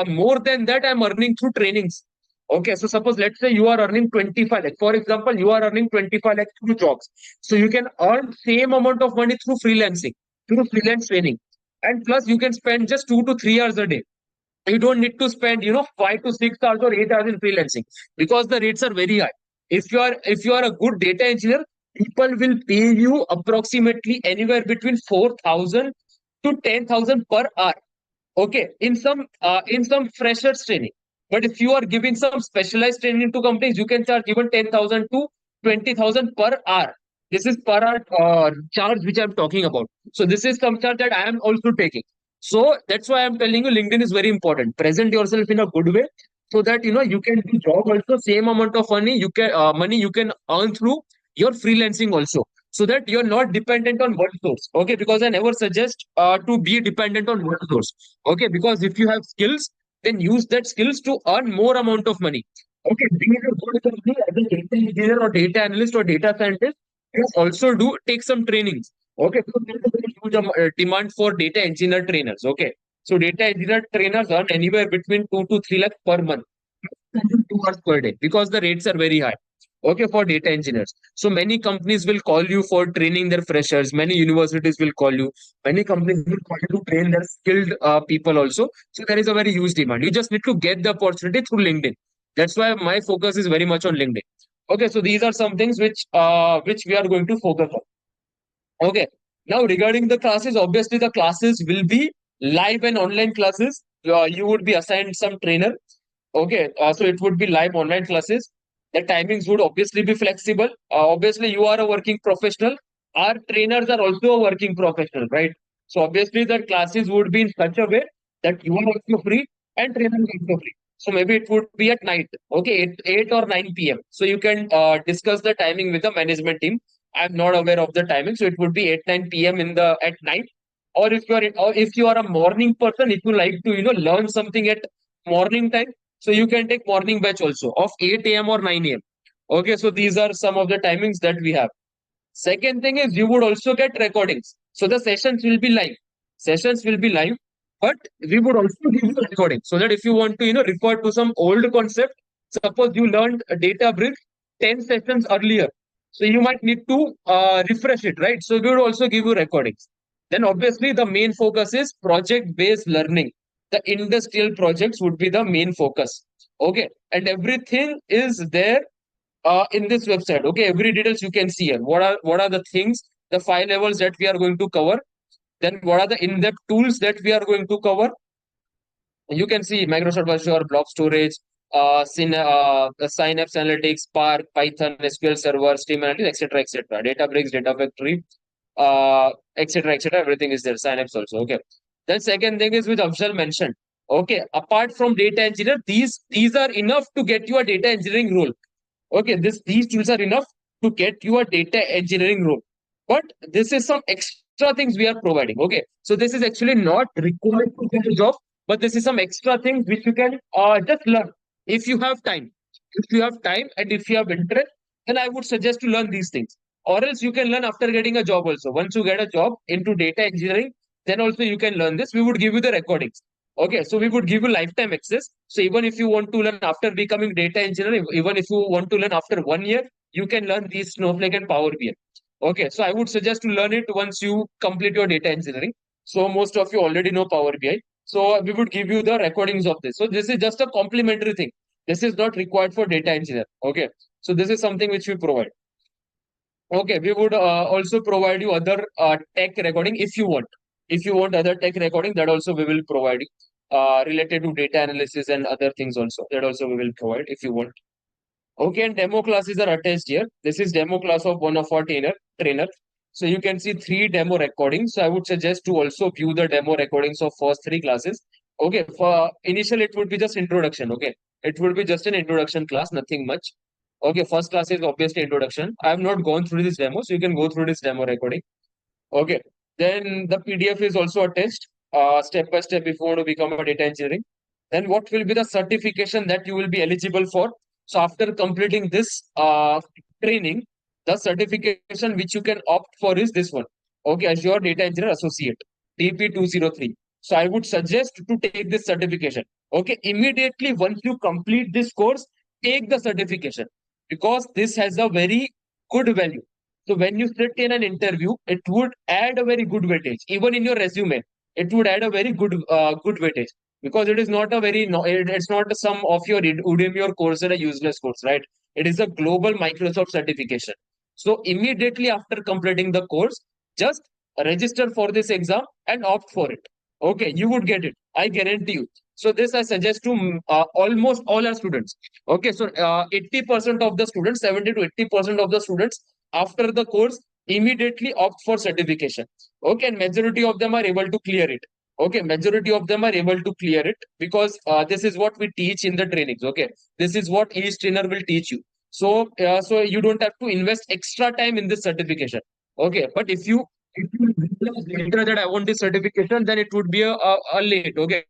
more than that I am earning through trainings. Okay, so suppose let's say you are earning 25 lakh. For example, you are earning 25 lakh through jobs. So you can earn same amount of money through freelancing, through freelance training. And plus you can spend just 2 to 3 hours a day. You don't need to spend, 5 to 6 hours or 8 hours in freelancing because the rates are very high. If you are a good data engineer, people will pay you approximately anywhere between 4,000 to 10,000 per hour. Okay, in some freshers training. But if you are giving some specialized training to companies, you can charge even 10,000 to 20,000 per hour. This is per hour charge which I'm talking about. So this is some charge that I am also taking. So that's why I'm telling you LinkedIn is very important. Present yourself in a good way so that you can do job also same amount of money you can earn through your freelancing also, so that you're not dependent on one source. Okay, because I never suggest to be dependent on one source. Okay, because if you have skills, then use that skills to earn more amount of money. Okay, being a good company as a data engineer or data analyst or data scientist, you also do take some trainings. Okay, so there is a very huge demand for data engineer trainers. Okay, so data engineer trainers earn anywhere between 2 to 3 lakhs per month, 2 hours per day, because the rates are very high. Okay, for data engineers. So many companies will call you for training their freshers. Many universities will call you. Many companies will call you to train their skilled people also. So there is a very huge demand. You just need to get the opportunity through LinkedIn. That's why my focus is very much on LinkedIn. Okay, so these are some things which we are going to focus on. Okay. Now regarding the classes, obviously the classes will be live and online classes. You would be assigned some trainer. Okay, so it would be live online classes. The timings would obviously be flexible. Obviously, you are a working professional. Our trainers are also a working professional, right? So obviously, the classes would be in such a way that you are also free and trainer is also free. So maybe it would be at night, okay, 8 or 9 p.m. So you can discuss the timing with the management team. I'm not aware of the timing, so it would be 8 9 p.m. in the at night. Or if you are a morning person, if you like to learn something at morning time, so you can take morning batch also of 8 a.m. or 9 a.m. Okay, so these are some of the timings that we have. Second thing is you would also get recordings. So the sessions will be live. Sessions will be live. but we would also give you a recording so that if you want to, refer to some old concept, suppose you learned a Databricks 10 sessions earlier. So you might need to refresh it, right? So we would also give you recordings. Then obviously the main focus is project-based learning. The industrial projects would be the main focus. Okay. And everything is there in this website. Okay. Every details you can see here. What are the things, the 5 levels that we are going to cover? Then what are the in-depth tools that we are going to cover? You can see Microsoft Azure, blob storage, Synapse Analytics, Spark, Python, SQL Server, Steam Analytics, etc., etc. Databricks, Data Factory, etc., etc. Everything is there. Synapse also. Okay. Then second thing is which Afzal mentioned. Okay. Apart from data engineer, these are enough to get you a data engineering role. Okay, these tools are enough to get you a data engineering role. But this is some extra things we are providing. Okay, so this is actually not required to get a job, but this is some extra things which you can just learn if you have time. If you have time and if you have interest, then I would suggest to learn these things. Or else you can learn after getting a job also. Once you get a job into data engineering, then also you can learn this. We would give you the recordings. Okay, so we would give you lifetime access. So even if you want to learn after becoming data engineer, even if you want to learn after 1 year, you can learn these Snowflake and Power BI. Okay, so I would suggest to learn it once you complete your data engineering. So most of you already know Power BI. So we would give you the recordings of this. So this is just a complementary thing. This is not required for data engineer. Okay, so this is something which we provide. Okay, we would also provide you other tech recording if you want. If you want other tech recording, that also we will provide you. Related to data analysis and other things also. That also we will provide if you want. Okay, and demo classes are attached here. This is demo class of one of our trainer. So you can see 3 demo recordings. So I would suggest to also view the demo recordings of first 3 classes. Okay, for initial it would be just introduction. Okay, it would be just an introduction class, nothing much. Okay, first class is obviously introduction. I have not gone through this demo, so you can go through this demo recording. Okay. Then the PDF is also attached, step by step if you want to become a data engineering. Then what will be the certification that you will be eligible for? So after completing this training, the certification which you can opt for is this one. Okay, Azure Data Engineer Associate, DP203. So I would suggest to take this certification. Okay, immediately once you complete this course, take the certification because this has a very good value. So when you sit in an interview, it would add a very good weightage. Even in your resume, it would add a very good weightage because it is not a very no, it's not a sum of your Udemy or Coursera useless course, right? It is a global Microsoft certification. So immediately after completing the course, just register for this exam and opt for it. Okay, you would get it. I guarantee you. So this I suggest to almost all our students. Okay, so 80% of the students, 70 to 80% of the students after the course immediately opt for certification. Okay, and majority of them are able to clear it. Okay, majority of them are able to clear it because this is what we teach in the trainings. Okay, this is what each trainer will teach you. So you don't have to invest extra time in this certification. Okay, but if you realize later that I want this certification, then it would be a late. Okay,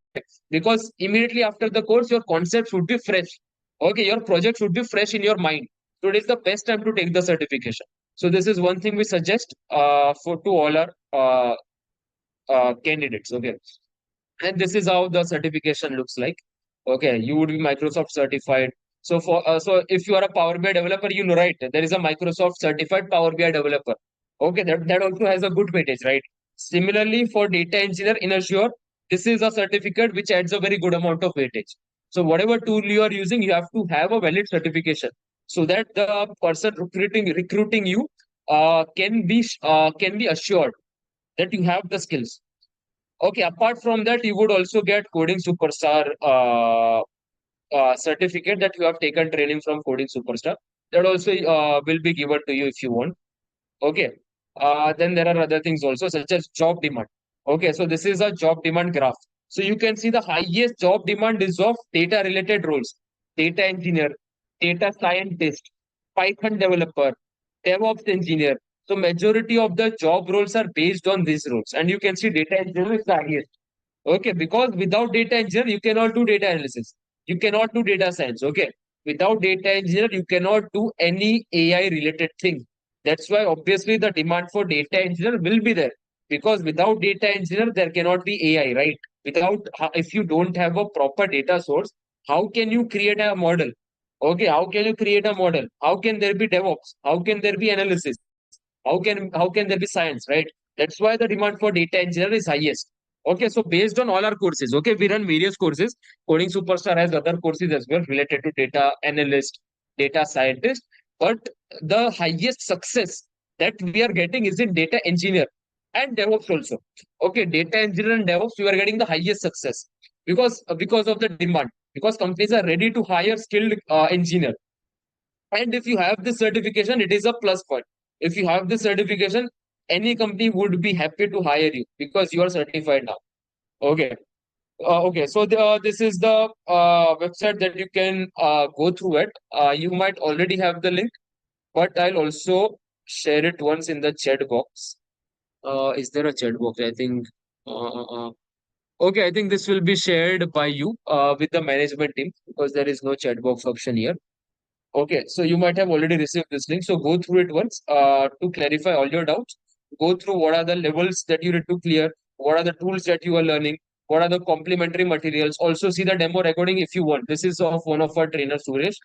because immediately after the course, your concept should be fresh. Okay, your project should be fresh in your mind. So it is the best time to take the certification. So this is one thing we suggest for to all our candidates. Okay, and this is how the certification looks like. Okay, you would be Microsoft certified. So if you are a Power BI developer, you know, right? There is a Microsoft certified Power BI developer. Okay, that also has a good weightage, right? Similarly, for data engineer in Azure, this is a certificate which adds a very good amount of weightage. So whatever tool you are using, you have to have a valid certification so that the person recruiting you can be assured that you have the skills. Okay, apart from that, you would also get Coding Superstar certificate that you have taken training from Coding Superstar. That also will be given to you if you want. Okay. Then there are other things also, such as job demand. Okay, so this is a job demand graph. So you can see the highest job demand is of data related roles, data engineer, data scientist, Python developer, DevOps engineer. So majority of the job roles are based on these roles. And you can see data engineer is the highest. Okay, because without data engineer, you cannot do data analysis. You cannot do data science. Okay. Without data engineer, you cannot do any AI related thing. That's why obviously the demand for data engineer will be there. Because without data engineer, there cannot be AI, right? If you don't have a proper data source, how can you create a model? Okay, how can you create a model? How can there be DevOps? How can there be analysis? How can there be science, right? That's why the demand for data engineer is highest. Okay, so based on all our courses, okay, we run various courses. Coding Superstar has other courses as well related to data analyst, data scientist. But the highest success that we are getting is in data engineer and DevOps also. Okay, data engineer and DevOps, we are getting the highest success because of the demand. Because companies are ready to hire skilled engineer. And if you have this certification, it is a plus point. If you have this certification, any company would be happy to hire you because you are certified now. Okay. Okay. So this is the website that you can go through it. You might already have the link, but I'll also share it once in the chat box. Is there a chat box? I think. Okay, I think this will be shared by you with the management team because there is no chat box option here. Okay, so you might have already received this link. So go through it once to clarify all your doubts. Go through what are the levels that you need to clear, what are the tools that you are learning, what are the complementary materials. Also, see the demo recording if you want. This is of one of our trainers, Suresh.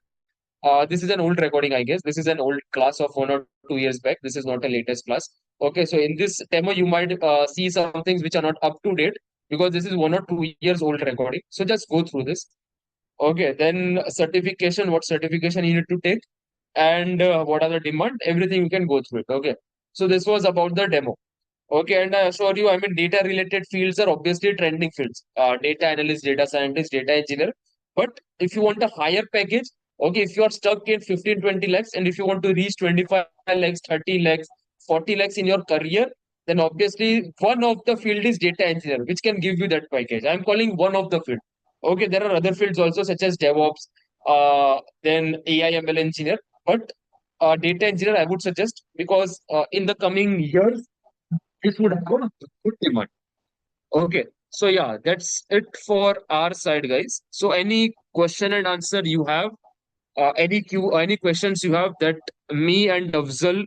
This is an old recording, I guess. This is an old class of 1 or 2 years back. This is not a latest class. Okay, so in this demo, you might see some things which are not up to date because this is 1 or 2 years old recording. So just go through this. Okay, then certification, what certification you need to take, and what are the demand, everything you can go through it. Okay, so this was about the demo. Okay, and I assure you, I mean, data related fields are obviously trending fields. Data analyst, data scientist, data engineer. But if you want a higher package, okay, if you are stuck in 15, 20 lakhs, and if you want to reach 25 lakhs, 30 lakhs, 40 lakhs in your career, then obviously one of the field is data engineer, which can give you that package. I'm calling one of the field. Okay, there are other fields also, such as DevOps, then AI ML engineer. But data engineer, I would suggest because in the coming years, this would have a good demand. Okay. So yeah, that's it for our side, guys. So any question and answer you have, any questions you have that me and Afzal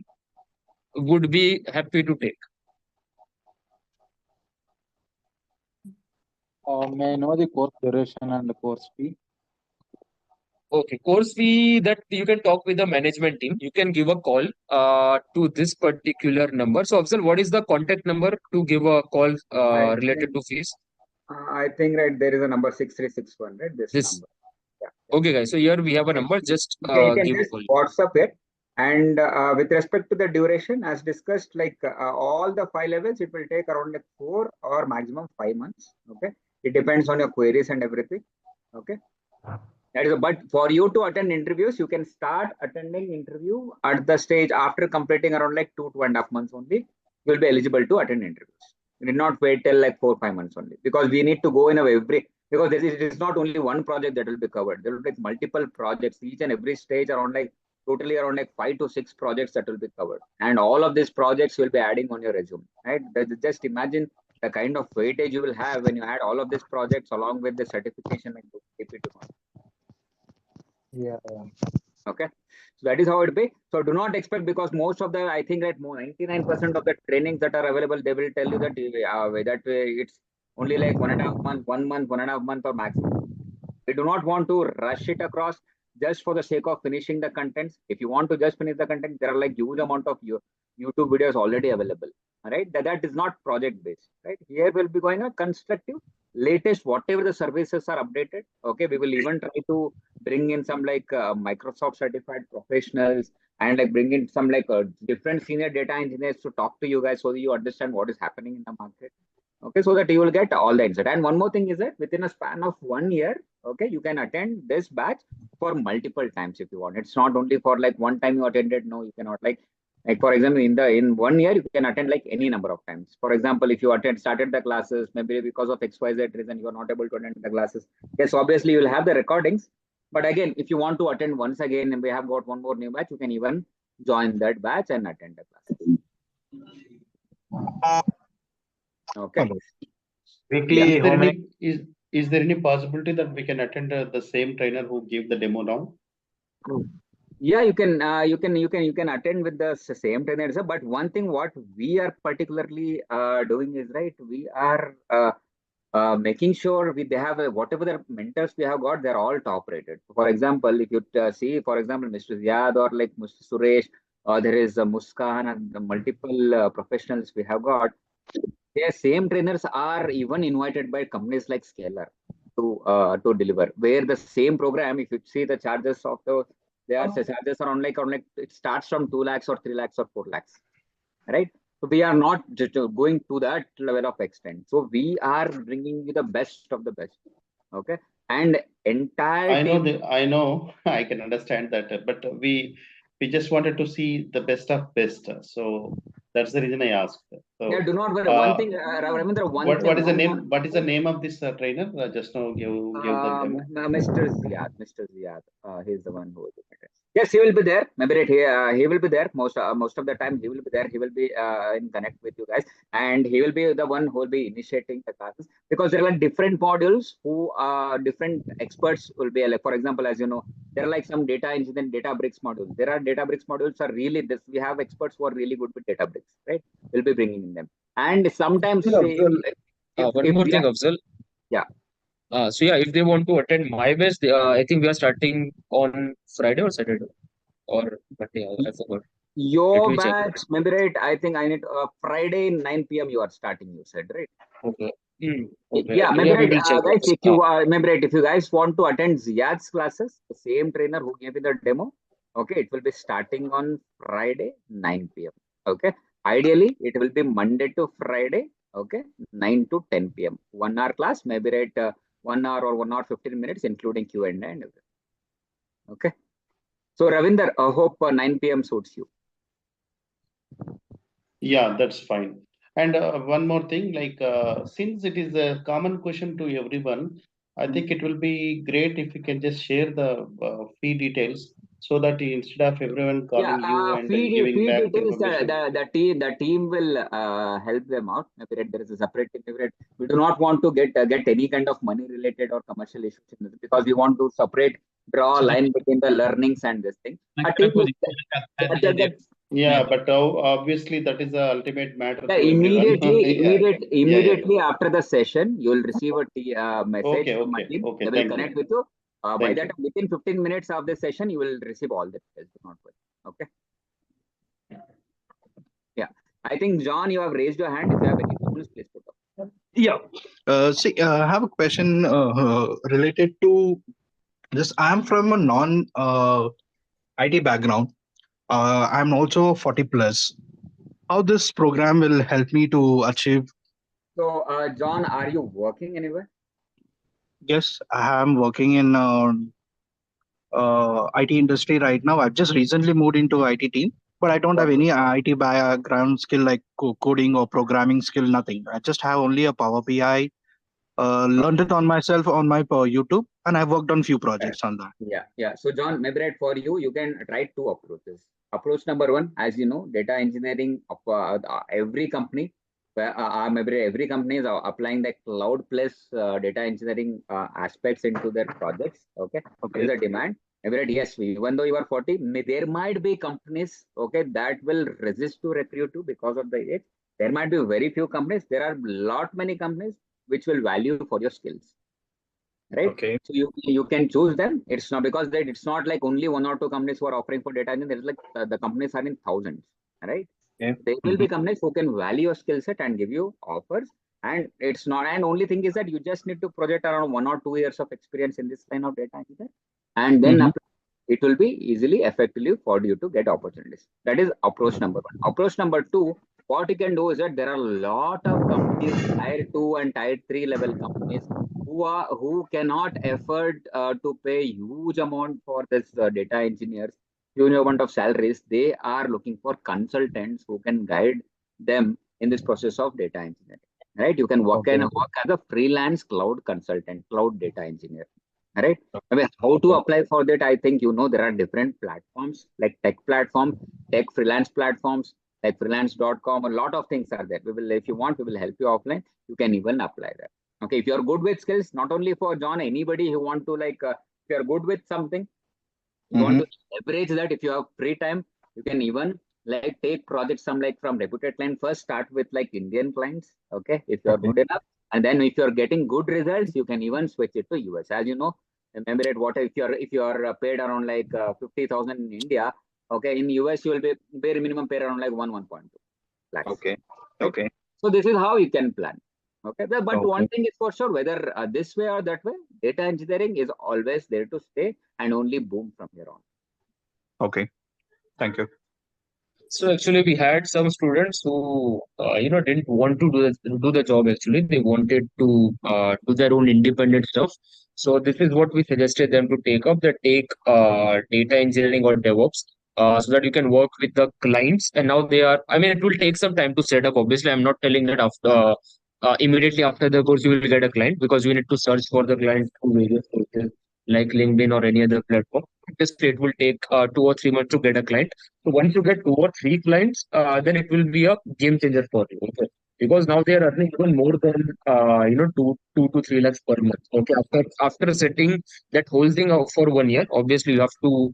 would be happy to take. May I know the course duration and the course fee? Okay, course fee that you can talk with the management team. You can give a call to this particular number. So Afzal, what is the contact number to give a call I related think to fees? I think right there is a number 6361, right? This This number. Yeah. okay, guys. So here we have a Okay. number. Just You can give a just call. WhatsApp it. And with respect to the duration, as discussed, like all the 5 levels, it will take around like 4 or maximum 5 months. Okay. It depends on your queries and everything. Okay. That is, but for you to attend interviews, you can start attending interview at the stage after completing around like 2.5 months only. You will be eligible to attend interviews. You need not wait till like 4 5 months only because we need to go in a every because it is not only one project that will be covered. There will be multiple projects, each and every stage around like totally around like 5 to 6 projects that will be covered, and all of these projects will be adding on your resume. Right? Just imagine the kind of weightage you will have when you add all of these projects along with the certification like DPT. Yeah. Okay, so that is how it be. So do not expect because most of the I think that more 99% of the trainings that are available they will tell you that that way it's only like 1.5 month, 1 month, 1.5 month or maximum. We do not want to rush it across just for the sake of finishing the contents. If you want to just finish the content, there are like huge amount of YouTube videos already available. All right, that is not project based. Right, here we'll be going a constructive, latest whatever the services are updated. Okay, we will even try to bring in some like Microsoft certified professionals and like bring in some like different senior data engineers to talk to you guys so that you understand what is happening in the market. Okay, so that you will get all the insight. And one more thing is that within a span of 1 year, okay, you can attend this batch for multiple times if you want. It's not only for like one time you attended. No, you cannot like for example in 1 year you can attend like any number of times. For example, if you started the classes maybe because of XYZ reason you are not able to attend the classes, yes, obviously you will have the recordings. But again, if you want to attend once again and we have got one more new batch, you can even join that batch and attend the classes. Okay. Weekly, Yeah. is there any possibility that we can attend the same trainer who gave the demo now? Yeah, you can attend with the same trainer, but one thing what we are particularly doing is right. We are making sure they have whatever the mentors we have got, they're all top rated. For example, if you see, for example, Mr. Ziad or like Mr. Suresh, there is Muskan and the multiple professionals we have got. Their same trainers are even invited by companies like Scalar to deliver. Where the same program, if you see the charges of the charges are on like it starts from 2 lakhs or 3 lakhs or 4 lakhs, right? So we are not just going to that level of extent. So we are bringing you the best of the best. Okay, and entire I know team. I know, I can understand that, but we just wanted to see the best of best. So that's the reason I asked. Yeah, So, do not worry. One uh, thing, Ravindra, one thing, what is the one name? more. What is the name of this trainer? Just now give the demo. Mr. Ziad, he's the one who will be there. Yes, he will be there. Maybe he will be there most of the time. He will be there. He will be in connect with you guys, and he will be the one who will be initiating the classes because there are different modules who different experts will be like. For example, as you know, there are like some data engineering, Databricks modules. There are Databricks modules are really this. We have experts who are really good with Databricks, right? We'll be bringing in them, and sometimes Still, Afzal, one if more we thing, are, Afzal. yeah. So yeah, if they want to attend my best, I think we are starting on Friday or Saturday or Monday. I forgot. Let Your me check batch, once. maybe right. I think I need Friday 9 p.m. You are starting. You said right. Okay. Okay. Yeah, maybe Yeah, we right. will check Guys, once. if you maybe right, if you guys want to attend Ziad's classes, the same trainer who gave you the demo, okay, it will be starting on Friday 9 p.m. Okay. Ideally, it will be Monday to Friday. Okay, 9 to 10 p.m. 1 hour class, maybe right. 1 hour or 1 hour 15 minutes, including Q&A and everything. Okay. So Ravinder, I hope 9 p.m. suits you. Yeah, that's fine. And one more thing, like since it is a common question to everyone, I think it will be great if you can just share the fee details so that instead of everyone Yeah, calling you and giving fee back the details. information. The team will help them out. Maybe there is a separate team. Maybe we do not want to get any kind of money related or commercial issues in this because we want to separate draw a line between the learnings and this thing. A team will, Yeah, but obviously that is the ultimate matter yeah, to everyone. Yeah, yeah, yeah, yeah. immediately after the session, you will receive a message Okay, from my okay, team. okay. They will Thank you. connect with you. By Thank that, you. within 15 minutes of the session, you will receive all the details. Do not worry. Okay. Yeah. I think, John, you have raised your hand. If you have any questions, please put up. Yeah. I have a question related to this. I'm from a non IT background. I'm also 40 plus. How this program will help me to achieve? So, John, are you working anywhere? Yes, I am working in IT industry right now. I've just recently moved into IT team, but I don't have Okay. any IT background skill like coding or programming skill. Nothing. I just have only a Power BI. Learned it on myself on my YouTube, and I've worked on few Correct. projects on that. Yeah, yeah. So, John, maybe right for you, you can try two approaches. Approach number one, as you know, data engineering of every company, maybe every company is applying the cloud plus data engineering aspects into their projects. Okay, there is Okay. a demand. Maybe right, yes, even though you are 40, there might be companies, okay, that will resist to recruit you because of the age. There might be very few companies. There are lot many companies which will value for your skills, right? Okay. So you can choose them. It's not because that it's not like only one or two companies who are offering for data engineering. There's like the companies are in thousands, right? Okay. There will be companies who can value your skill set and give you offers. And it's not, and only thing is that you just need to project around 1 or 2 years of experience in this line of data engineering, and then Mm-hmm. it will be easily effectively for you to get opportunities. That is approach number one. Approach number two, what you can do is that there are a lot of companies, tier 2 and tier 3 level companies who cannot afford to pay huge amount for this data engineers, huge amount of salaries. They are looking for consultants who can guide them in this process of data engineering. Right? You can work Okay. as a freelance cloud consultant, cloud data engineer. Right? I mean, how to Okay. apply for that? I think you know there are different platforms like tech platform, tech freelance platforms, like freelance.com. A lot of things are there. We will, if you want, we will help you offline. You can even apply that. Okay, if you're good with skills, not only for John, anybody who want to like, if you're good with something, you want Mm-hmm. to leverage that. If you have free time, you can even like take projects some like from reputed client. First, start with like Indian clients. Okay, if you are Okay. good enough, And then if you're getting good results, you can even switch it to US. As you know, remember it, what if you're paid around like 50,000 in India, okay, in US you will be bare minimum paid around like 1.2 lakhs. Okay. Right? Okay. So this is how you can plan. Okay, but Okay. one thing is for sure, whether this way or that way, data engineering is always there to stay and only boom from here on. Okay. Thank you. So actually, we had some students who, didn't want to do the job. Actually, they wanted to do their own independent stuff. So this is what we suggested them to take up. That take data engineering or DevOps, so that you can work with the clients. And now they are. I mean, it will take some time to set up. Obviously, I'm not telling that after immediately after the course you will get a client, because you need to search for the client through various sources like LinkedIn or any other platform. Just it will take 2 or 3 months to get a client. So once you get 2 or 3 clients, then it will be a game changer for you. Okay, because now they are earning even more than 2 to 3 lakhs per month. Okay, after setting that whole thing out for 1 year, obviously you have to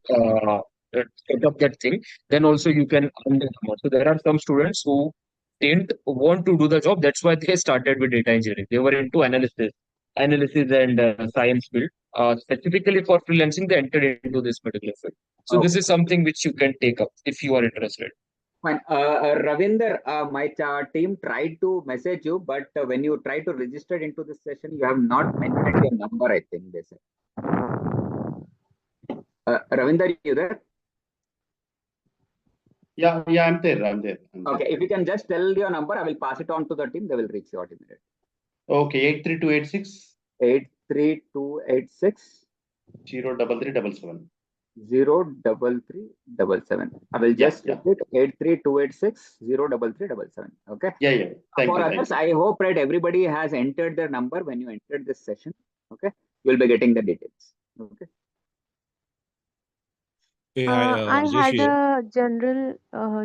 set up that thing. Then also you can earn the amount. So there are some students who didn't want to do the job. That's why they started with data engineering. They were into analysis and science field. Specifically for freelancing, they entered into this particular field. So this Okay. is something which you can take up if you are interested. Fine. Ravinder, my team tried to message you, but when you try to register into this session, you have not mentioned your number, I think they said. Ravinder, you there? Yeah, I'm there. I'm there. Okay, if you can just tell your number, I will pass it on to the team. They will reach you out immediately. Okay, 83286 83286 03377. 03377. I will just repeat 83286 03377. Okay. Yeah. Thank For you. others, I hope right everybody has entered their number when you entered this session. Okay, you will be getting the details. Okay. Hey, hi, I Rajesh had here. a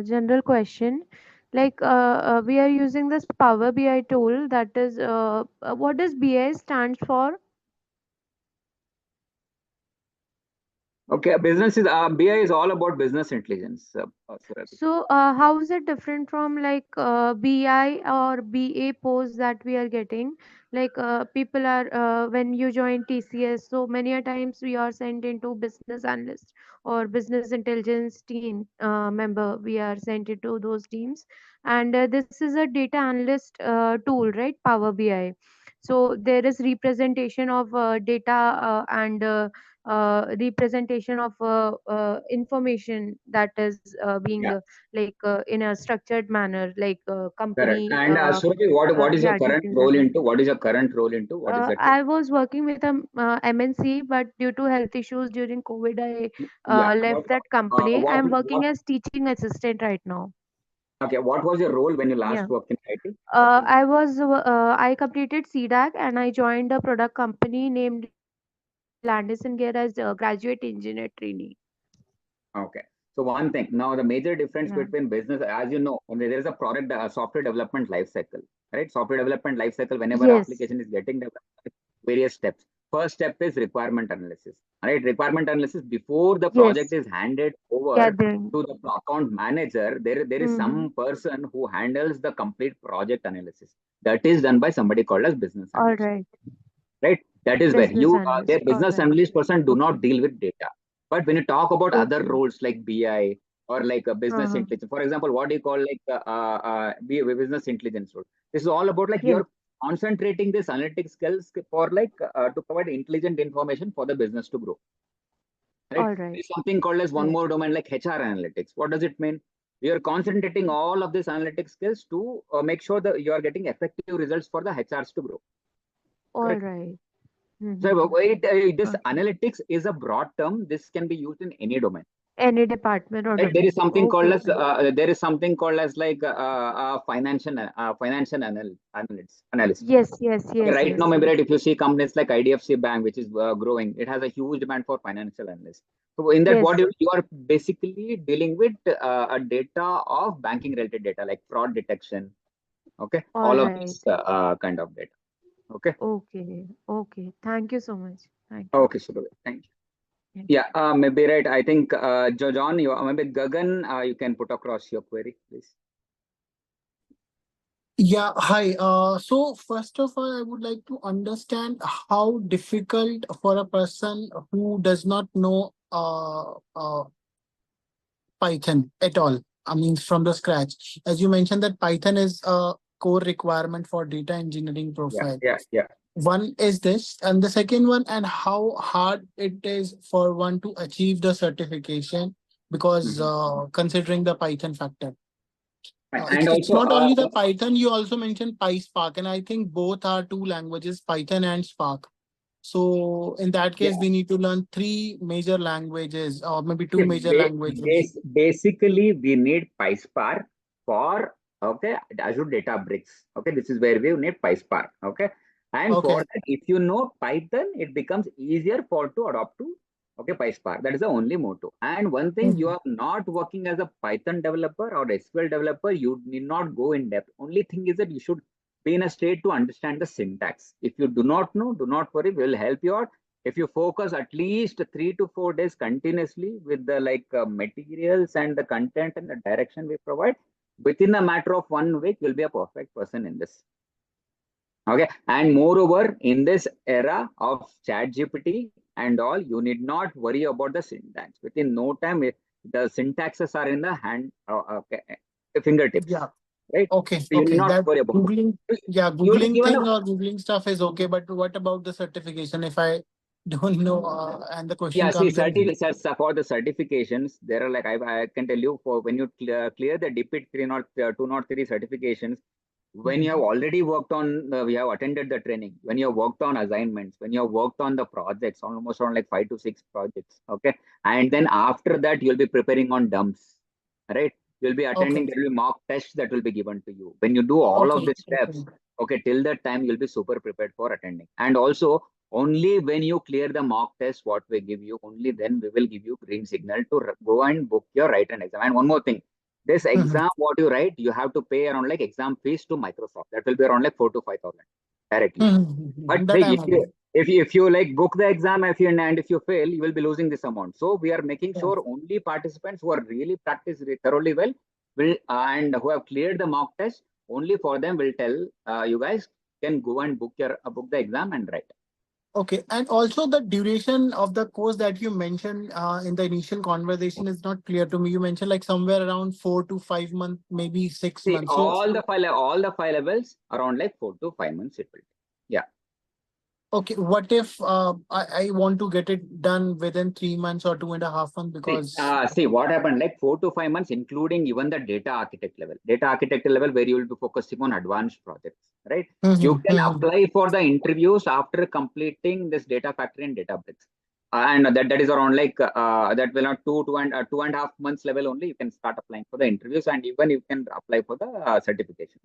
general question. Like we are using this Power BI tool. That is, what does BI stands for? Okay, business is BI is all about business intelligence. Surabhi. So, how is it different from like BI or BA posts that we are getting? Like people are when you join TCS, so many a times we are sent into business analyst or business intelligence team member. We are sent into those teams, and this is a data analyst tool, right? Power BI. So there is representation of data and representation of information that is being Yeah, in a structured manner, like correct. company And Surabhi, what is your yeah, current details role and all. into? What is your current role into? What is that? I was working with a MNC, but due to health issues during COVID, I Yeah. left that company. I'm working What? as teaching assistant right now. Okay. What was your role when you Yeah. last worked in IT? Working. I completed CDAC and I joined a product company named Landis and Gear as a graduate engineer trainee. Okay. So one thing now, the major difference Yeah. between business, as you know, there is a product software development life cycle, right? Software development life cycle. Whenever Yes. application is getting developed, various steps. First step is requirement analysis, right? Requirement analysis before the project Yes. is handed over Gathering. to the account manager. There is Mm-hmm. some person who handles the complete project analysis. That is done by somebody called as business All analyst, right. right? That is where Business you their analyst. All business right. analyst person do Okay. not deal with data. But when you talk about other Okay. roles like BI or like a business Uh-huh. intelligence, for example, what do you call like business intelligence role? This is all about like Yes. you're concentrating this analytics skills for like to provide intelligent information for the business to grow. Right? All right. There's something called as one Right. more domain like HR analytics. What does it mean? We are concentrating all of these analytics skills to make sure that you are getting effective results for the HRs to grow. All Correct? right. So Mm-hmm. this Okay. analytics is a broad term. This can be used in any domain. Any department or Right? There is domain. something Okay. called as Fine. like financial analyst. Yes. Yes. Okay, Yes. right now, Yes. maybe Yes. right, if you see companies like IDFC Bank, which is growing, it has a huge demand for financial analysts. So in that, Yes. what you are basically dealing with a data of banking related data like fraud detection. Okay, All all of right. this kind of data. Okay. Okay. Okay. Thank you so much. Thank you. Okay, so thank you. Thank Yeah, maybe right. I think John, you maybe Gagan, you can put across your query, please. Yeah, hi. So first of all, I would like to understand how difficult for a person who does not know Python at all. I mean, from the scratch. As you mentioned that Python is a core requirement for data engineering profile. Yeah. One is this, and the second one, and how hard it is for one to achieve the certification, because considering the Python factor. And It's also, not only the Python, you also mentioned PySpark, and I think both are two languages, Python and Spark. So in that case, we need to learn three major languages or maybe two major languages. basically, we need PySpark for Azure Databricks. Okay, this is where we need PySpark. Okay, and for Okay. that, if you know Python, it becomes easier for to adopt to PySpark. That is the only motto. And one thing, you are not working as a Python developer or SQL developer, you need not go in depth. Only thing is that you should be in a state to understand the syntax. If you do not know, do not worry, we will help you out. If you focus at least 3 to 4 days continuously with the materials and the content and the direction we provide, within a matter of 1 week, you'll be a perfect person in this. Okay, and moreover, in this era of chat GPT and all, you need not worry about the syntax. Within no time, the syntaxes are in the fingertips. Yeah. Right. Okay. So you need Okay. not That worry about it. Googling, yeah, You'll be Googling given thing a or Googling stuff is okay, but what about the certification? If I don't know, and the question see, comes in. for the certifications, there are I can tell you, for when you clear the DPIT 203 certifications, when you have already worked on, we have attended the training, when you have worked on assignments, when you have worked on the projects, almost around like 5 to 6 projects, okay, and then after that you'll be preparing on dumps, right? You'll be attending, Okay. there will be mock tests that will be given to you. When you do all of Okay. these steps, okay, till that time you'll be super prepared for attending. And also, only when you clear the mock test, what we give you, only then we will give you green signal to go and book your written exam. And one more thing, this exam, what you write, you have to pay around like exam fees to Microsoft. That will be around like 4 to 5,000 directly. But That I'm aware. if you like book the exam, if you fail, you will be losing this amount. So we are making sure only participants who are really practiced thoroughly well will and who have cleared the mock test, only for them will tell you guys can go and book the exam and write. Okay, and also the duration of the course that you mentioned in the initial conversation is not clear to me. You mentioned like somewhere around 4 to 5 months, maybe 6 months. So, All the five levels around like 4 to 5 months it will. Yeah. okay, what if I want to get it done within 3 months or 2.5 months? Because See what happened, like 4 to 5 months, including even the data architect level. Data architect level where you will be focusing on advanced projects, right? You can apply for the interviews after completing this data factory and Databricks. And that is around like that will not 2.5 months level only. You can start applying for the interviews, and even you can apply for the certification.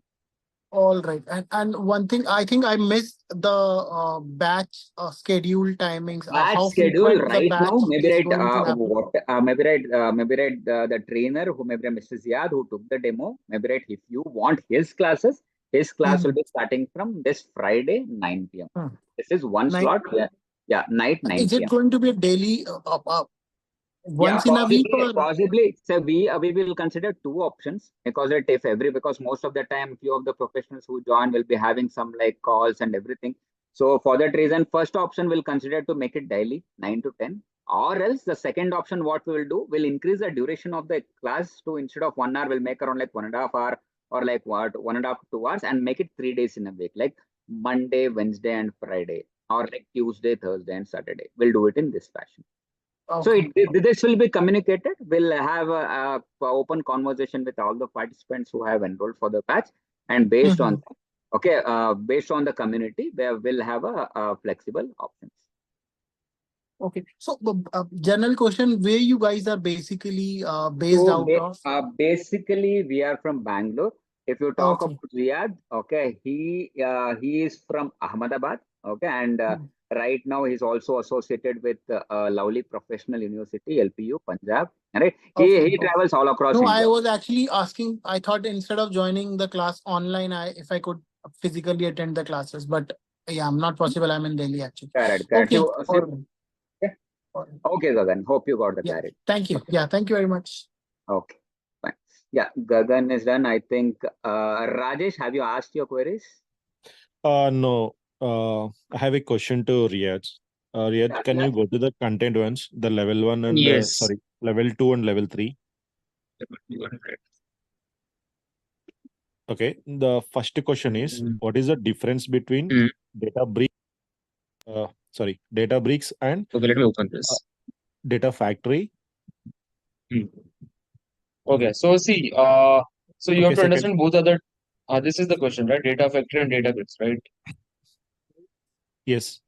all right, and one thing I think I missed the batch schedule timings. Batch How schedule frequent the right batch now, maybe is right, going to happen? maybe right, the trainer who maybe Mr. Ziad who took the demo, maybe right, if you want his classes, his class will be starting from this Friday 9 p.m. This is one Night. slot. Yeah, night 9 Is it p.m. going to be a daily Yeah, once in a week or? possibly. So we will consider two options, because because most of the time few of the professionals who join will be having some like calls and everything. So for that reason, first option will consider to make it daily 9 to 10, or else the second option what we will do will increase the duration of the class to, instead of 1 hour, we'll make around like 1.5 hour, or like what 1.5 to 2 hours, and make it 3 days in a week, like Monday, Wednesday, and Friday, or like Tuesday, Thursday, and Saturday. We'll do it in this fashion. So Okay. this will be communicated. We'll have a open conversation with all the participants who have enrolled for the batch, and based on based on the community, we'll have a flexible options. Okay. So, general question: where you guys are basically based out of? Basically, we are from Bangalore. If you talk Okay. about Riyadh, okay, he is from Ahmedabad, okay, and right now he's also associated with Lovely Professional University, LPU, Punjab. Right? Okay. He travels all across No, India. I was actually asking. I thought instead of joining the class online, if I could physically attend the classes, but yeah, I'm not possible. I'm in Delhi actually. Correct. Okay. All right. Okay, so then hope you got the Yeah. clarity. Thank you. Okay. Yeah. Thank you very much. Okay. Fine. Yeah, Gagan is done. I think Rajesh, have you asked your queries? No. I have a question to Riyadh. Riyadh, Yeah, can yeah. you go to the content ones, the level 1 and Yes. level 2 and level 3? Okay. The first question is, Mm, what is the difference between mm. Databricks and Okay, let me open uh, this. Data Factory? Mm. Okay, so see, so you have Okay, to second. understand both are the, this is the question, right? Data Factory and Databricks, right? Yes.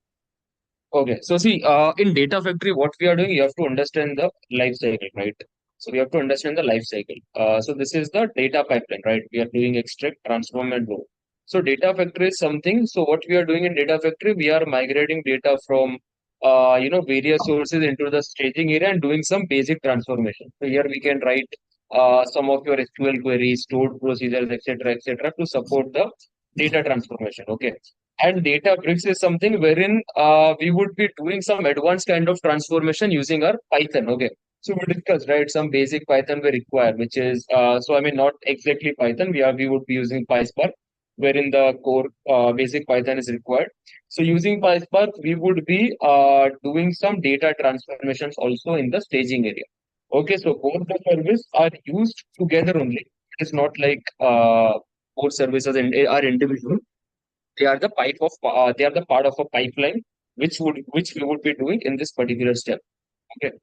Okay, so see, in Data Factory, what we are doing, you have to understand the life cycle, right? So we have to understand the life cycle. So this is the data pipeline, right? We are doing extract, transform, and load. So Data Factory is something. So what we are doing in Data Factory, we are migrating data from, various sources into the staging area and doing some basic transformation. So here we can write some of your SQL queries, stored procedures, etc., to support the data transformation. Okay. And Databricks is something wherein we would be doing some advanced kind of transformation using our Python. Okay. So we discussed, right, some basic Python we require, which is, so I mean, not exactly Python. We would be using PySpark, wherein the core basic Python is required. So using PySpark, we would be doing some data transformations also in the staging area. Okay. So both the services are used together only. It is not like both services are individual. They are the part of a pipeline which we would be doing in this particular step. Okay.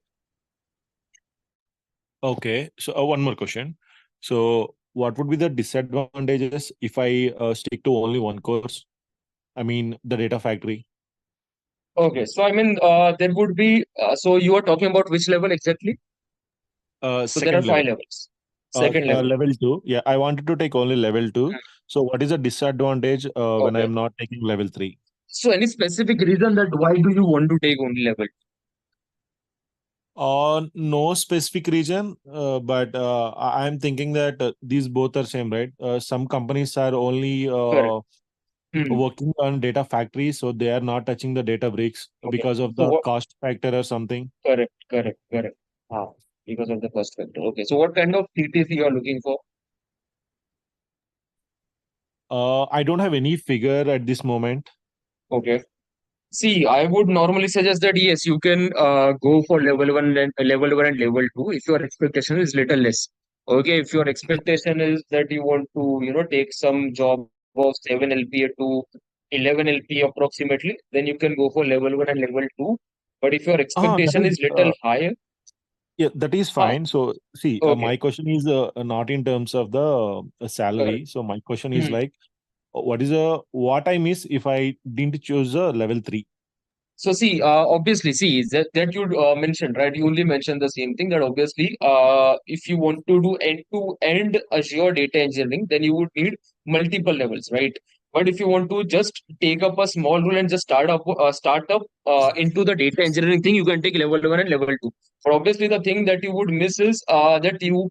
Okay. So one more question. So what would be the disadvantages if I stick to only one course? I mean, the Data Factory. Okay. So I mean, there would be. So you are talking about which level exactly? So there are Second level. five levels. Second level. Level 2. Yeah, I wanted to take only level 2. Mm. So what is the disadvantage when Okay. I'm not taking level 3? So any specific reason that why do you want to take only level? No specific reason, but I'm thinking that these both are same, right? Some companies are only Correct. Hmm. working on Data Factory, so they are not touching the data bricks Okay. because of So the what? cost factor or something. Correct. Ah, because of the cost factor. Okay. So what kind of CTC you are looking for? I don't have any figure at this moment. Okay. See, I would normally suggest that yes, you can go for level 1 and level 2 if your expectation is little less. Okay, if your expectation is that you want to, take some job of 7 LPA to 11 LPA approximately, then you can go for level 1 and level 2. But if your That expectation is is little higher, Yeah, that is uh, fine. So, see, okay, my question is not in terms of the correct. salary. So, my question is Hmm. like, what I miss if I didn't choose a level 3? So see, obviously, see that you mentioned, right? You only mentioned the same thing that obviously, if you want to do end-to-end Azure data engineering, then you would need multiple levels, right? But if you want to just take up a small role and just start up into the data engineering thing, you can take level 1 and level 2. But obviously, the thing that you would miss is that you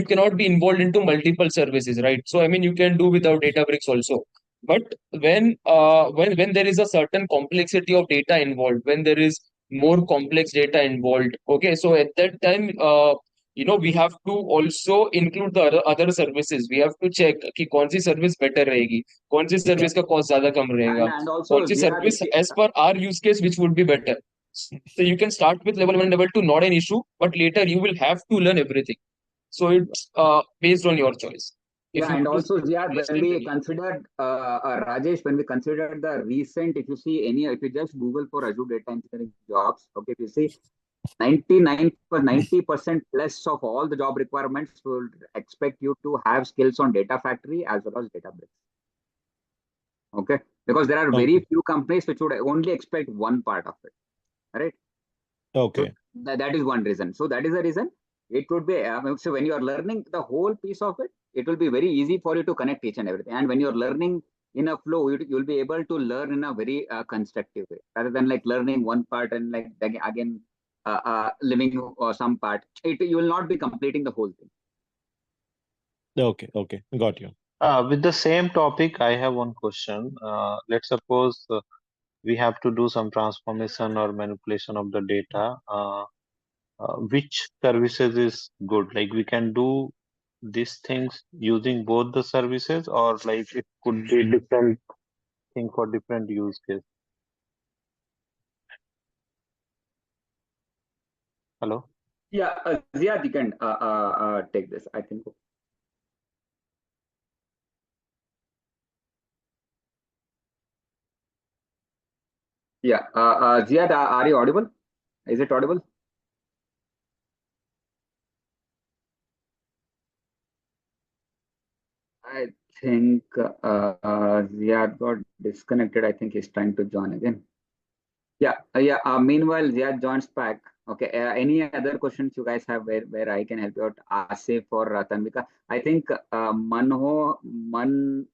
cannot be involved into multiple services, right? So I mean, you can do without Databricks also. But when there is a certain complexity of data involved, when there is more complex data involved, okay, so at that time, we have to also include the other services. We have to check कि कौन सी service better रहेगी, कौन सी Yeah. Service का cost ज्यादा कम रहेगा, And कौन also, सी Ziad, service as per our use case which would be better. So you can start with level 1 and level 2, not an issue, but later you will have to learn everything. So it's based on your choice. If yeah, you and want to also, Ziad, when understand, we then yeah. considered Rajesh, when we considered the recent, if you see any, if you just Google for Azure data engineering jobs, okay, if you see 90% plus of all the job requirements will expect you to have skills on data factory as well as database. Okay, because there are very Okay. few companies which would only expect one part of it, right? So Okay. that is one reason. So that is the reason it would be. So when you are learning the whole piece of it, it will be very easy for you to connect each and everything. And when you are learning in a flow, you will be able to learn in a very constructive way, rather than like learning one part and like again living some part. You will not be completing the whole thing. Okay. Okay. Got you. With the same topic, I have one question. Let's suppose we have to do some transformation or manipulation of the data. which services is good? Like we can do these things using both the services, or like it could be different thing for different use case. Hello? Yeah, Ziad, you can take this, I think. Yeah, Ziad, are you audible? Is it audible? I think Ziad got disconnected. I think he's trying to join again. Yeah, yeah. Meanwhile, Ziad joins back. Okay. Any other questions you guys have where I can help you out? Asif or Tanvika? I think Manoranjan.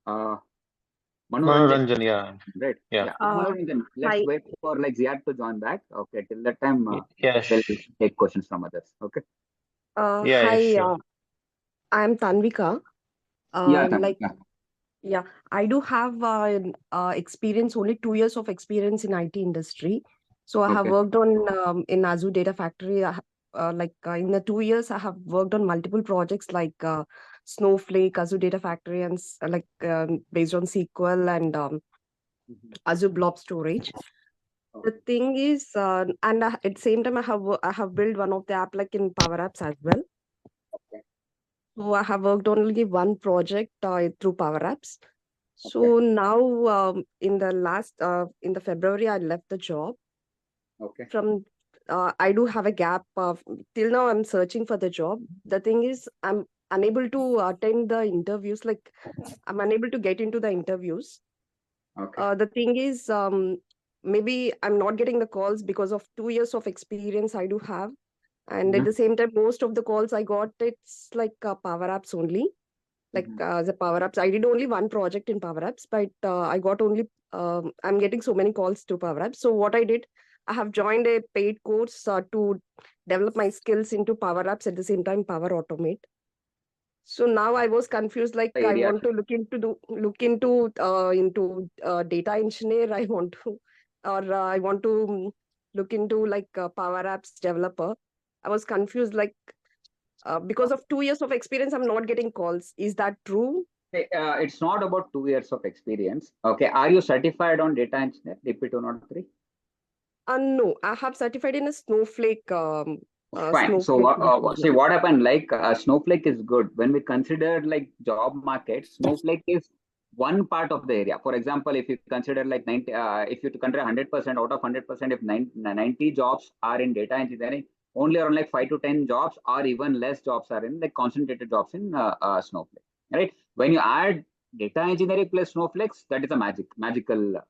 Manoranjan, yeah. Right. Yeah. Yeah. Manoranjan. Let's Hi. wait for like Ziad to join back. Okay. Till that time, Yeah, we'll take questions from others. Okay. yeah, Hi. sure. I'm Tanvika. Yeah, Like, Tanvika. yeah, I do have experience, only 2 years of experience in IT industry. So I have Okay. worked on in Azure Data Factory. In the 2 years, I have worked on multiple projects like Snowflake, Azure Data Factory, and based on SQL and Azure Blob Storage. The thing is, and at the same time, I have built one of the app like in Power Apps as well. So I have worked on only one project through Power Apps. So now, in the February, I left the job. Okay. From I do have a gap of till now. I'm searching for the job. The thing is, I'm unable to attend the interviews. Like, I'm unable to get into the interviews. Okay. The thing is, maybe I'm not getting the calls because of 2 years of experience I do have. And at the same time, most of the calls I got, it's like Power Apps only. Like the Power Apps, I did only one project in Power Apps, but I got only, I'm getting so many calls to Power Apps. So what I did, I have joined a paid course to develop my skills into Power Apps, at the same time Power Automate. So now I was confused, like I Area. want to look into data engineer. I want to, or I want to look into like Power Apps developer. I was confused, like because of 2 years of experience, I'm not getting calls. Is that true? It's not about 2 years of experience. Okay. Are you certified on data engineer, DP 203? No, I have certified in a Snowflake. Fine. So Snowflake. see what happened, like Snowflake is good. When we consider like job market, Snowflake is one part of the area. For example, if you consider like 90, if you consider 100% out of 100%, if 90 jobs are in data engineering, only around like 5 to 10 jobs or even less jobs are in like concentrated jobs in Snowflake, right? When you add data engineering plus Snowflakes, that is a magical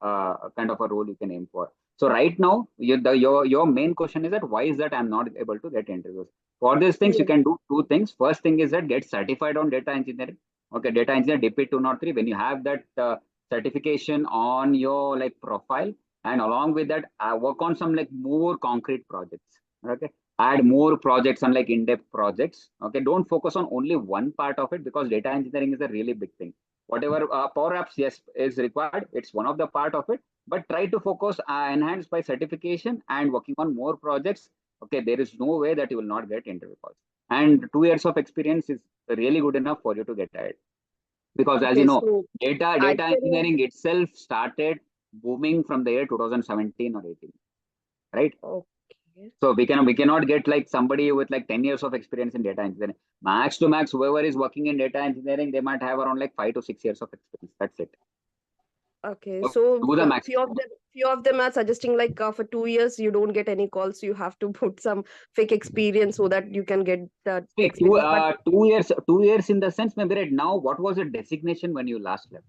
kind of a role you can aim for. So right now, your main question is that why is that I'm not able to get interviews? For these things, you can do two things. First thing is that get certified on data engineering. Okay, data engineer DP 203. When you have that certification on your like profile, and along with that, work on some like more concrete projects. Okay, add more projects on like in-depth projects. Okay, don't focus on only one part of it, because data engineering is a really big thing. Whatever Power Apps, yes, is required, it's one of the part of it, but try to focus enhanced by certification and working on more projects. Okay, there is no way that you will not get interview calls, and 2 years of experience is really good enough for you to get ahead, because as you Okay, know, so I data can. engineering itself started booming from the year 2017 or 18, right? Okay. So we cannot get like somebody with like 10 years of experience in data engineering. Max to max, whoever is working in data engineering, they might have around like 5 to 6 years of experience. That's it. Okay, So so do the max. few of them are suggesting like for 2 years you don't get any calls. You have to put some fake experience so that you can get that See, experience. But 2 years, 2 years in the sense, maybe right now, what was the designation when you last left?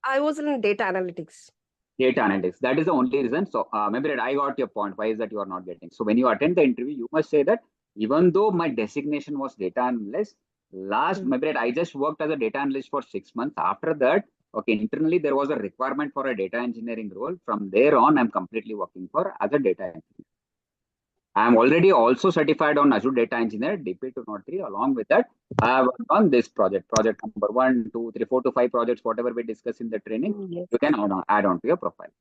I was in data analytics. Data analytics. That is the only reason. So maybe right, I got your point. Why is that you are not getting? So when you attend the interview, you must say that even though my designation was data analyst, maybe right, I just worked as a data analyst for 6 months. After that, okay, internally there was a requirement for a data engineering role. From there on, I'm completely working for as a data engineer. I am already also certified on Azure Data Engineer DP203. Along with that, I have worked on this project number 1, 2, 3, 4 to 5 projects, whatever we discuss in the training, Yes. you can add on to your profile.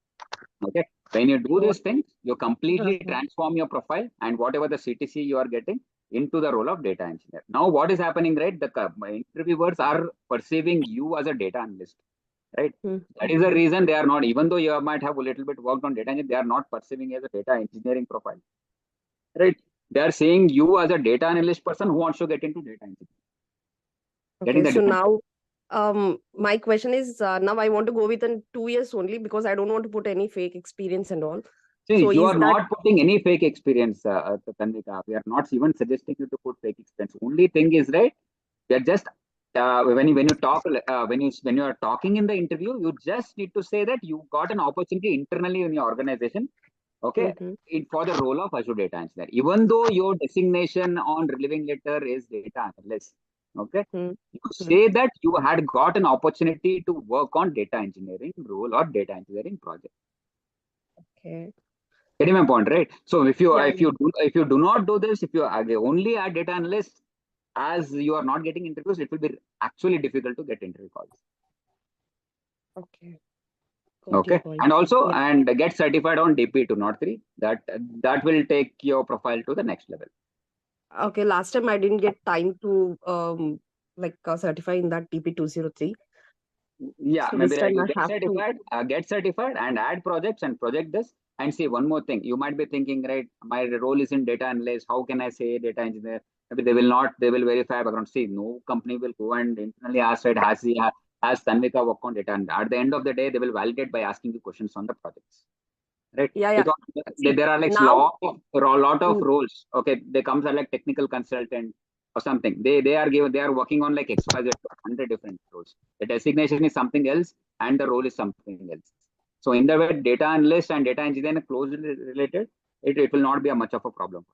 Okay. When you do these things, you completely transform your profile and whatever the CTC you are getting into the role of data engineer. Now, what is happening, right? The interviewers are perceiving you as a data analyst, right? That is the reason they are not, even though you might have a little bit worked on data engineering, they are not perceiving as a data engineering profile, right? They are seeing you as a data analyst person who wants to get into data engineering. Okay, so now my question is now I want to go within 2 years only because I don't want to put any fake experience and all. See, So you is are that not putting any fake experience, Tanvika. We are not even suggesting you to put fake experience. Only thing is, right? We are just when you talk when you are talking in the interview, you just need to say that you got an opportunity internally in your organization, okay, for the role of Azure Data Engineer. Even though your designation on relieving letter is data analyst, okay, you say that you had got an opportunity to work on data engineering role or data engineering project. okay? Getting my point, right? So if you Yeah, if you do not do this, if you are only a data analyst, as you are not getting interviews, it will be actually difficult to get interview calls. Okay. Got your Okay, point. and also Yeah. and get certified on DP203. That will take your profile to the next level. Okay, last time I didn't get time to certify in that DP203. Yeah, So maybe this right. time You I have to. get certified and add projects and project this. And see, one more thing, you might be thinking, right, my role is in data analyst. How can I say data engineer? Maybe they will verify background. See, no company will go and internally ask, right, has Tanvika work on data? And at the end of the day, they will validate by asking you questions on the projects. Right? Yeah. Because See, there are like now, lot of roles. Okay, they comes as like technical consultant or something. They are working on like XYZ 100 different roles. The designation is something else and the role is something else. So in the way, data analyst and data engineer are closely related. It will not be a much of a problem.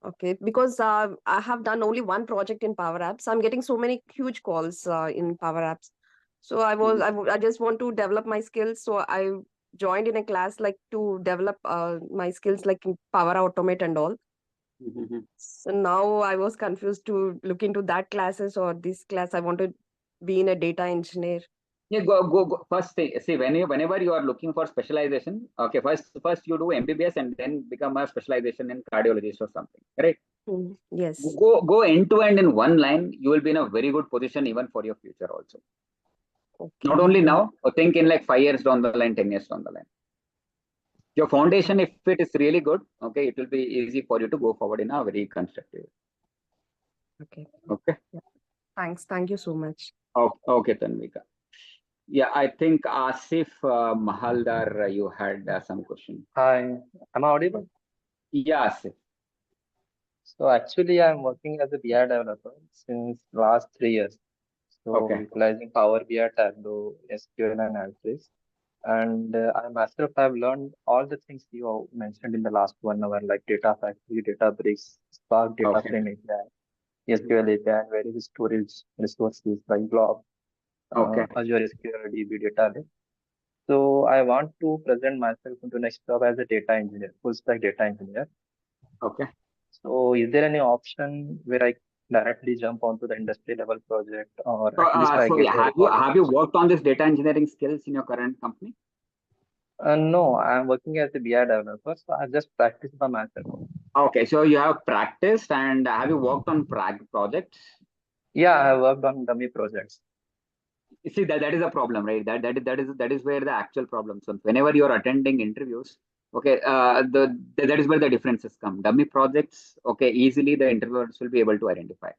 okay, because I have done only one project in Power Apps. I'm getting so many huge calls in Power Apps. So I just want to develop my skills. So I joined in a class like to develop my skills like in Power Automate and all. So now I was confused to look into that classes or this class. I want to be in a data engineer. Yeah, go. First thing, see, whenever you are looking for specialization, okay, first you do MBBS and then become a specialization in cardiologist or something, right? Yes. Go end to end in one line. You will be in a very good position even for your future also. Okay. Not only now, but think in like 5 years down the line, 10 years down the line. Your foundation, if it is really good, okay, it will be easy for you to go forward in a very constructive way. Okay. Yeah. Thanks. Thank you so much. Okay, Tanvika. Yeah, I think Asif Mahaldar, you had some question. Hi, am I audible? Yeah, Asif. So actually, I'm working as a BI developer since last 3 years. So utilizing Power BI, Tableau, SQL, and Alteryx. And I myself have learned all the things you mentioned in the last 1 hour, like Data Factory, Databricks, Spark Data Frame API, SQL API, and various storage resources like Blob, Azure SQL, DB, Data Lake. So I want to present myself into next job as a data engineer, full stack data engineer. Okay. So is there any option where I directly jump onto the industry level project, or at least I get a have you worked on this data engineering skills in your current company? No, I'm working as a BI developer, so I just practice by myself. Okay, so you have practiced and have you worked on projects? Yeah, I have worked on dummy projects. You see, that is a problem, right? That is where the actual problem. So whenever you are attending interviews, okay, that is where the differences come. Dummy projects, okay, easily the interviewers will be able to identify.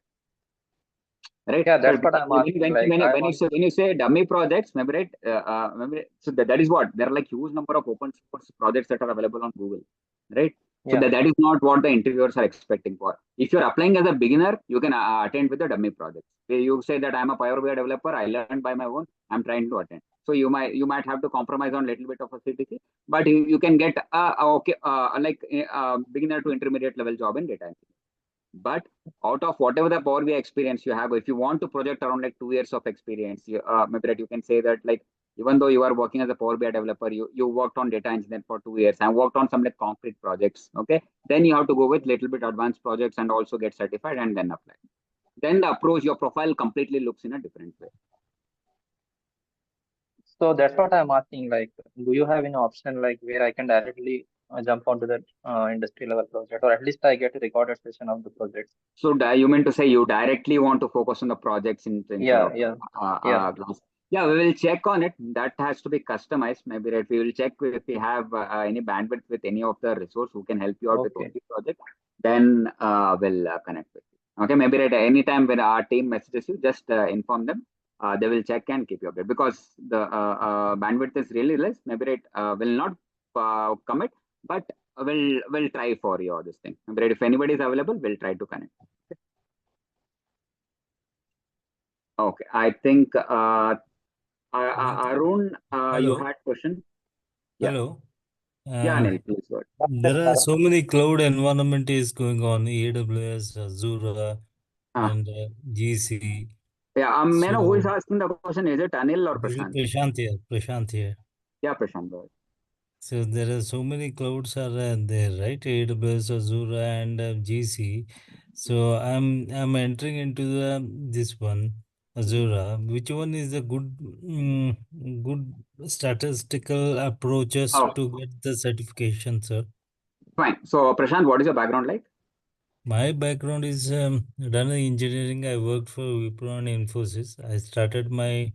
Right. Yeah, that's what I'm asking. When you say dummy projects, remember, right? So that is what there are like huge number of open source projects that are available on Google, right? So that is not what the interviewers are expecting for. If you're applying as a beginner, you can attend with the dummy projects. You say that I'm a Power BI developer, I learned by my own, I'm trying to attend. So you might have to compromise on a little bit of a CTC, but you can get beginner to intermediate level job in data engineering. But out of whatever the Power BI experience you have, if you want to project around like 2 years of experience, maybe that you can say that like Even though you are working as a Power BI developer, you worked on data engineer for 2 years and worked on some like concrete projects. Okay, then you have to go with little bit advanced projects and also get certified and then apply. Then the approach, your profile completely looks in a different way. So that's what I'm asking. Like, do you have an option like where I can directly jump onto that industry level project, or at least I get a recorded session of the project? So you mean to say you directly want to focus on the projects instead Yeah, of yeah, yeah. class? Yeah, we will check on it. That has to be customized. Maybe right, we will check if we have any bandwidth with any of the resource who can help you out with Okay. OT project. Then we'll connect with you. Okay, maybe at any time when our team messages you, just inform them. They will check and keep you updated because the bandwidth is really less. Maybe it will not commit, but we'll try for you this thing. Maybe if anybody is available, we'll try to connect. Okay, I think Arun, you Hello. had question. Yeah, Hello. yeah, Anil, please go ahead. There are so many cloud environment is going on, AWS, Azure, and GC. Yeah, may I know who is So asking the question? Is it Anil or this is Prashant? Prashant here. Prashant here. Yeah, Prashant, go ahead. So there are so many clouds are there, right? AWS, Azure, and GC. So I'm entering into this one, Azure. Which one is the good statistical approaches Oh, to get the certification, sir? fine. So Prashant, what is your background like? My background is done in engineering. I worked for Wipro and Infosys. I started my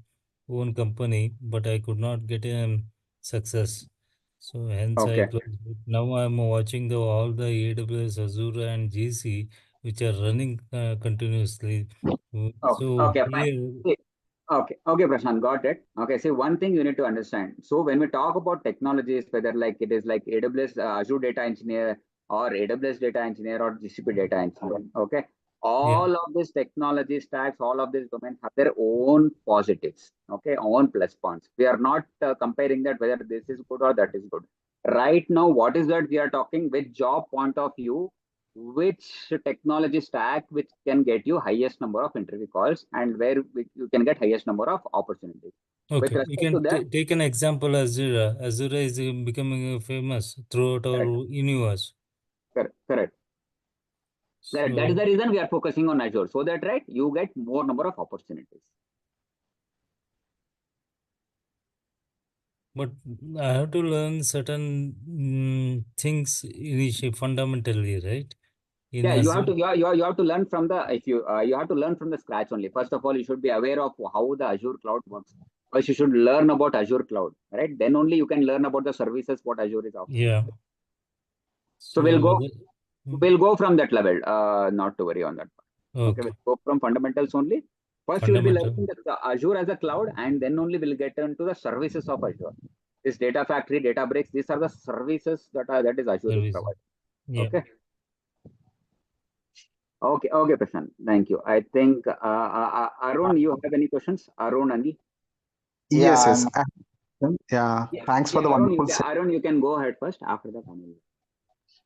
own company, but I could not get success. So hence I Okay. closed it. Now I'm watching all the AWS, Azure, and GC, which are running continuously. Oh, So okay, fine. here, See, okay, Prashant, got it. Okay, see, one thing you need to understand. So when we talk about technologies, whether like it is like AWS, Azure Data Engineer, or AWS Data Engineer, or GCP Data Engineer, okay, yeah, all of these technology stacks, all of these domains have their own positives, okay, own plus points. We are not comparing that whether this is good or that is good. Right now, what is that we are talking with job point of view? Which technology stack which can get you highest number of interview calls and where you can get highest number of opportunities. With okay. You respect to can that, take an example. Azure. Azure is becoming famous throughout our correct, universe. correct. That is So. the reason we are focusing on Azure, so that right you get more number of opportunities. But I have to learn certain things initially, fundamentally, right? In Yeah, Azure. you have to learn from the if you have to learn from the scratch only. First of all, you should be aware of how the Azure cloud works. First, you should learn about Azure cloud, right? Then only you can learn about the services what Azure is offering. Yeah. So So whether we'll go from that level. Not to worry on that part. Okay, okay, we'll go from fundamentals only. First, you will be fundamental. learning the Azure as a cloud, and then only we'll get into the services of Azure. This Data Factory, Databricks, these are the services that is Azure is Service. providing. Yeah. Okay. Okay, Prashant. Thank you. I think Arun, you have any questions? Arun, Andy? Yes, Yeah, yes. Yeah, Yeah, thanks for yeah. the wonderful. Arun, you can go ahead first. After that, Anil.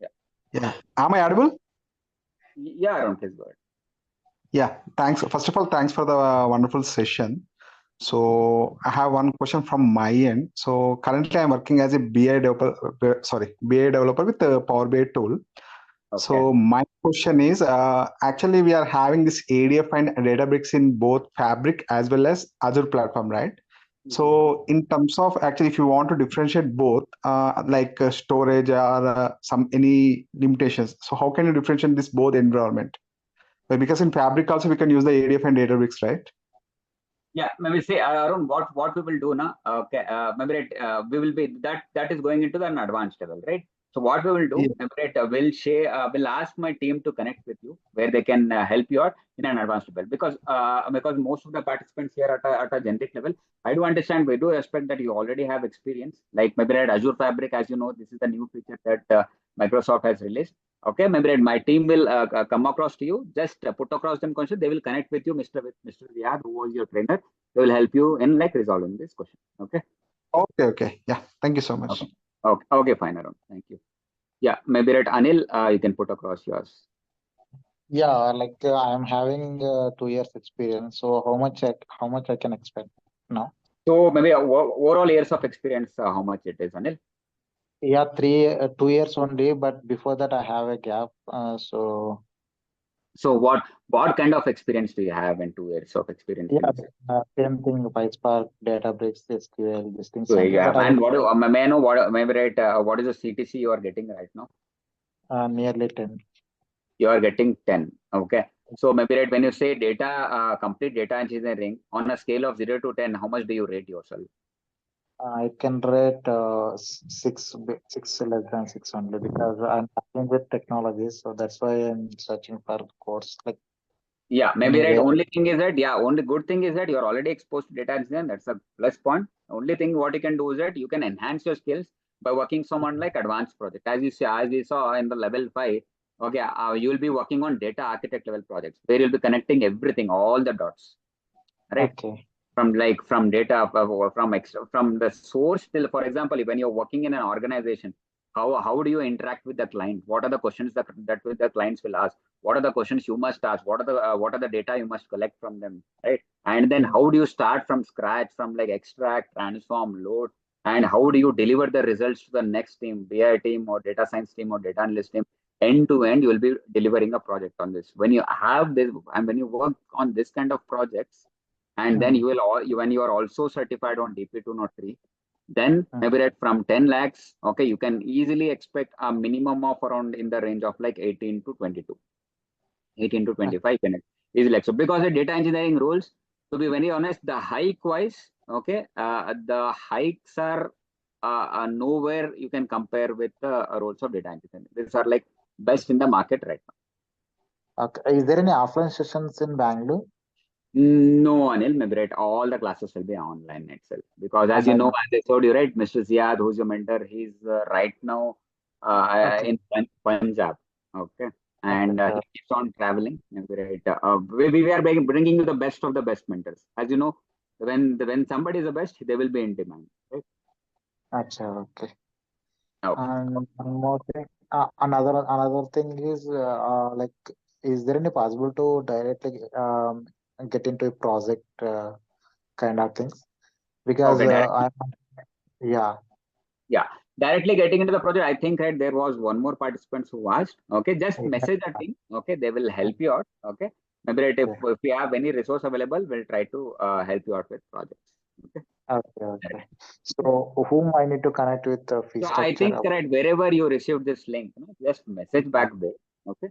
Yeah, Yeah, am I audible? yeah, Arun, please go ahead. Yeah, thanks. First of all, thanks for the wonderful session. So I have one question from my end. So currently I'm working as a BI developer, BI developer with the Power BI tool. Okay. So my question is, actually we are having this ADF and Databricks in both Fabric as well as Azure platform, right? So in terms of actually, if you want to differentiate both, like storage or any limitations, so how can you differentiate this both environment? Well, because in Fabric also we can use the ADF and Databricks, right? Yeah, maybe say Arun, what we will do now? Okay, maybe we will be that is going into an advanced level, right? So what we will do, maybe we'll ask my team to connect with you where they can help you out in an advanced level because most of the participants here at a generic level, I do understand, we do expect that you already have experience, like maybe at Azure Fabric, as you know, this is the new feature that Microsoft has released. Okay, maybe my team will come across to you. Just put across them question. They will connect with you, Mr. Riyad, who was your trainer. They will help you in like resolving this question. Okay. Okay. Yeah. Thank you so much. Okay, fine, Arun. Thank you. Yeah, maybe at Anil, you can put across yours. yeah, like I'm having 2 years experience. So how much I can expect now? So maybe overall years of experience, how much it is, Anil? Yeah, 2 years only, but before that I have a gap. So what kind of experience do you have in 2 years of experience? Yeah, same thing, PySpark, Databricks, SQL, these things So only. you have, But I and will may I know what maybe right? What is the CTC you are getting right now? nearly 10. You are getting 10. Okay. So maybe right when you say data, complete data engineering on a scale of 0 to 10, how much do you rate yourself? I can rate six less than six only because I'm starting with technology, so that's why I'm searching for course like Yeah, maybe right. anywhere. Only thing is that, only good thing is that you're already exposed to data engineering. That's a plus point. Only thing what you can do is that you can enhance your skills by working someone like advanced project. As you see, as we saw in the level 5, okay, you will be working on data architect level projects where you'll be connecting everything, all the dots, right? Okay. From data from the source till, for example, when you're working in an organization, how do you interact with the client? What are the questions that the clients will ask? What are the questions you must ask? What are the data you must collect from them, right? And then how do you start from scratch, from like extract, transform, load, and how do you deliver the results to the next team, BI team or data science team or data analyst team? End to end, you will be delivering a project on this. When you have this and when you work on this kind of projects, and then you will when you are also certified on DP203, then maybe right from 10 lakhs, okay, you can easily expect a minimum of around in the range of like 18 to 22, 18 to 25 can easily like so, because the data engineering rules, to be very honest, the hike wise, okay, the hikes are nowhere you can compare with the roles of data engineering. These are like best in the market right now. Okay. Is there any offline sessions in Bangalore? No, Anil, maybe right. All the classes will be online itself because, as you know, as I told you, right, Mr. Ziad, who's your mentor, he's right now in Punjab. Okay, and he keeps on traveling. Maybe right. We are bringing you the best of the best mentors. As you know, when somebody is the best, they will be in demand. Right? Acha, okay. Okay. And one more thing, another thing is like, is there any possible to directly get into a project kind of things? Because Okay, directly. Yeah. Yeah, directly getting into the project, I think right there was one more participant who asked. Okay, just message a team. Okay, they will help you out. Okay, maybe right, if we have any resource available, we'll try to help you out with projects. Okay. Okay. So whom I need to connect with the fee So I structure? think right wherever you received this link, just message back there. Okay.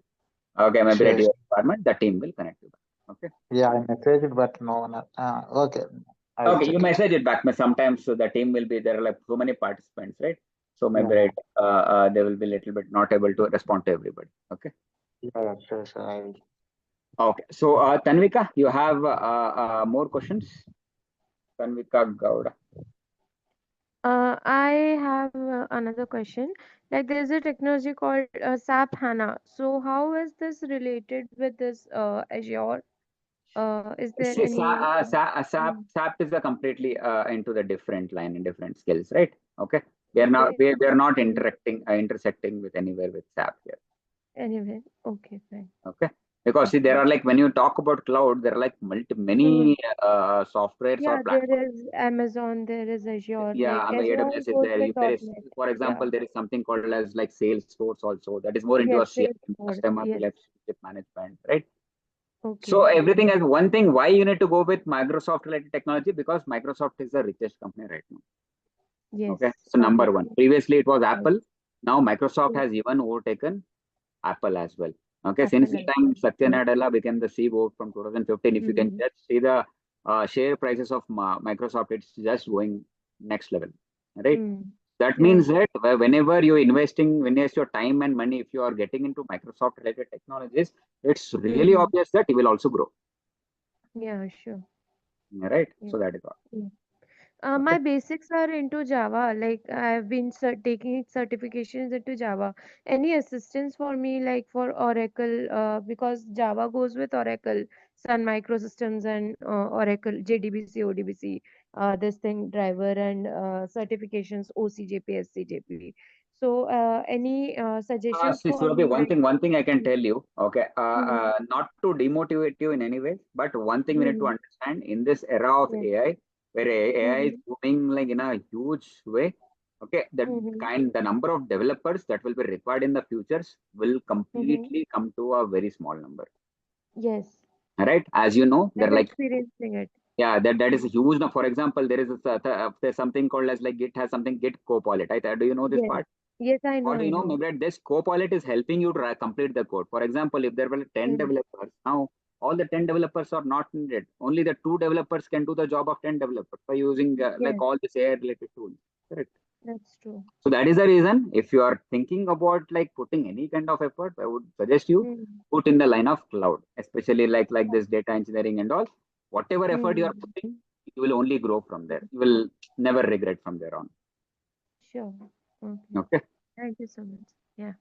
Okay, maybe Sure. at your department, the team will connect you back. Okay. Yeah, I messaged, but no one. Okay, I will Okay, you check it. message it back. Sometimes the team will be there are like so many participants, right? So maybe Yeah. right, they will be a little bit not able to respond to everybody. Okay. Yeah, sure. I will. Okay. So Tanvika, you have more questions? Tanvika Gowda. I have another question. Like, there's a technology called SAP HANA. So, how is this related with this Azure? Is there See, any? SAP is a completely into the different line and different skills, right? Okay. We are not Okay. we are not intersecting with anywhere with SAP here. Anyway, okay, fine. Okay. Because see, there are like when you talk about cloud, there are like many softwares or Yeah, platforms. there is Amazon, there is Azure. Yeah, Like I mean, Azure AWS is goes there. with There is, .NET. for Yeah. example, there is something called as like Salesforce also. That is more into a Yes, CRM, Salesforce. customer Yes. relationship management, right? So Okay. everything has one thing. Why you need to go with Microsoft related technology? Because Microsoft is the richest company right now. Yes. Okay, so number one. Obviously. Previously it was Yes. Apple. Now Microsoft Yes. has even overtaken Apple as well. Okay, Apple since the as time well. Satya Yes. Nadella became the CEO from 2015, if you can just see the share prices of Microsoft, it's just going next level, right? That means Right. that whenever you're invest your time and money, if you are getting into Microsoft related technologies, it's really obvious that you will also grow. Yeah, sure. Right. Yeah. So that is all. Yeah. Okay. My basics are into Java. Like I've been taking certifications into Java. Any assistance for me, like for Oracle, because Java goes with Oracle, Sun Microsystems, and Oracle JDBC, ODBC, this thing driver and certifications OCJP, SCJP. So, any suggestions See, for Surabhi, me, like? one thing I can tell you, okay, Mm-hmm. not to demotivate you in any way, but one thing we need to Mm-hmm. understand in this era of Yes. AI, where AI is booming like in a huge way. Okay, the number of developers that will be required in the futures will completely come to a very small number. Yes. Right? As you know, they're I'm like experiencing it. yeah, that is a huge. For example, there is there's something called as like Git has something Git Copilot. Right? Do you know this Yes. part? Yes, I know. What do you know? Maybe that this Copilot is helping you to complete the code. For example, if there were 10 developers, now all the 10 developers are not needed. Only the 2 developers can do the job of 10 developers by using like Yes, all this AI related tools. Correct. that's true. So that is the reason. If you are thinking about like putting any kind of effort, I would suggest you put in the line of cloud, especially like this data engineering and all. Whatever effort you are putting, you will only grow from there. You will never regret from there on. Sure. Okay. Okay. Thank you so much. Yeah.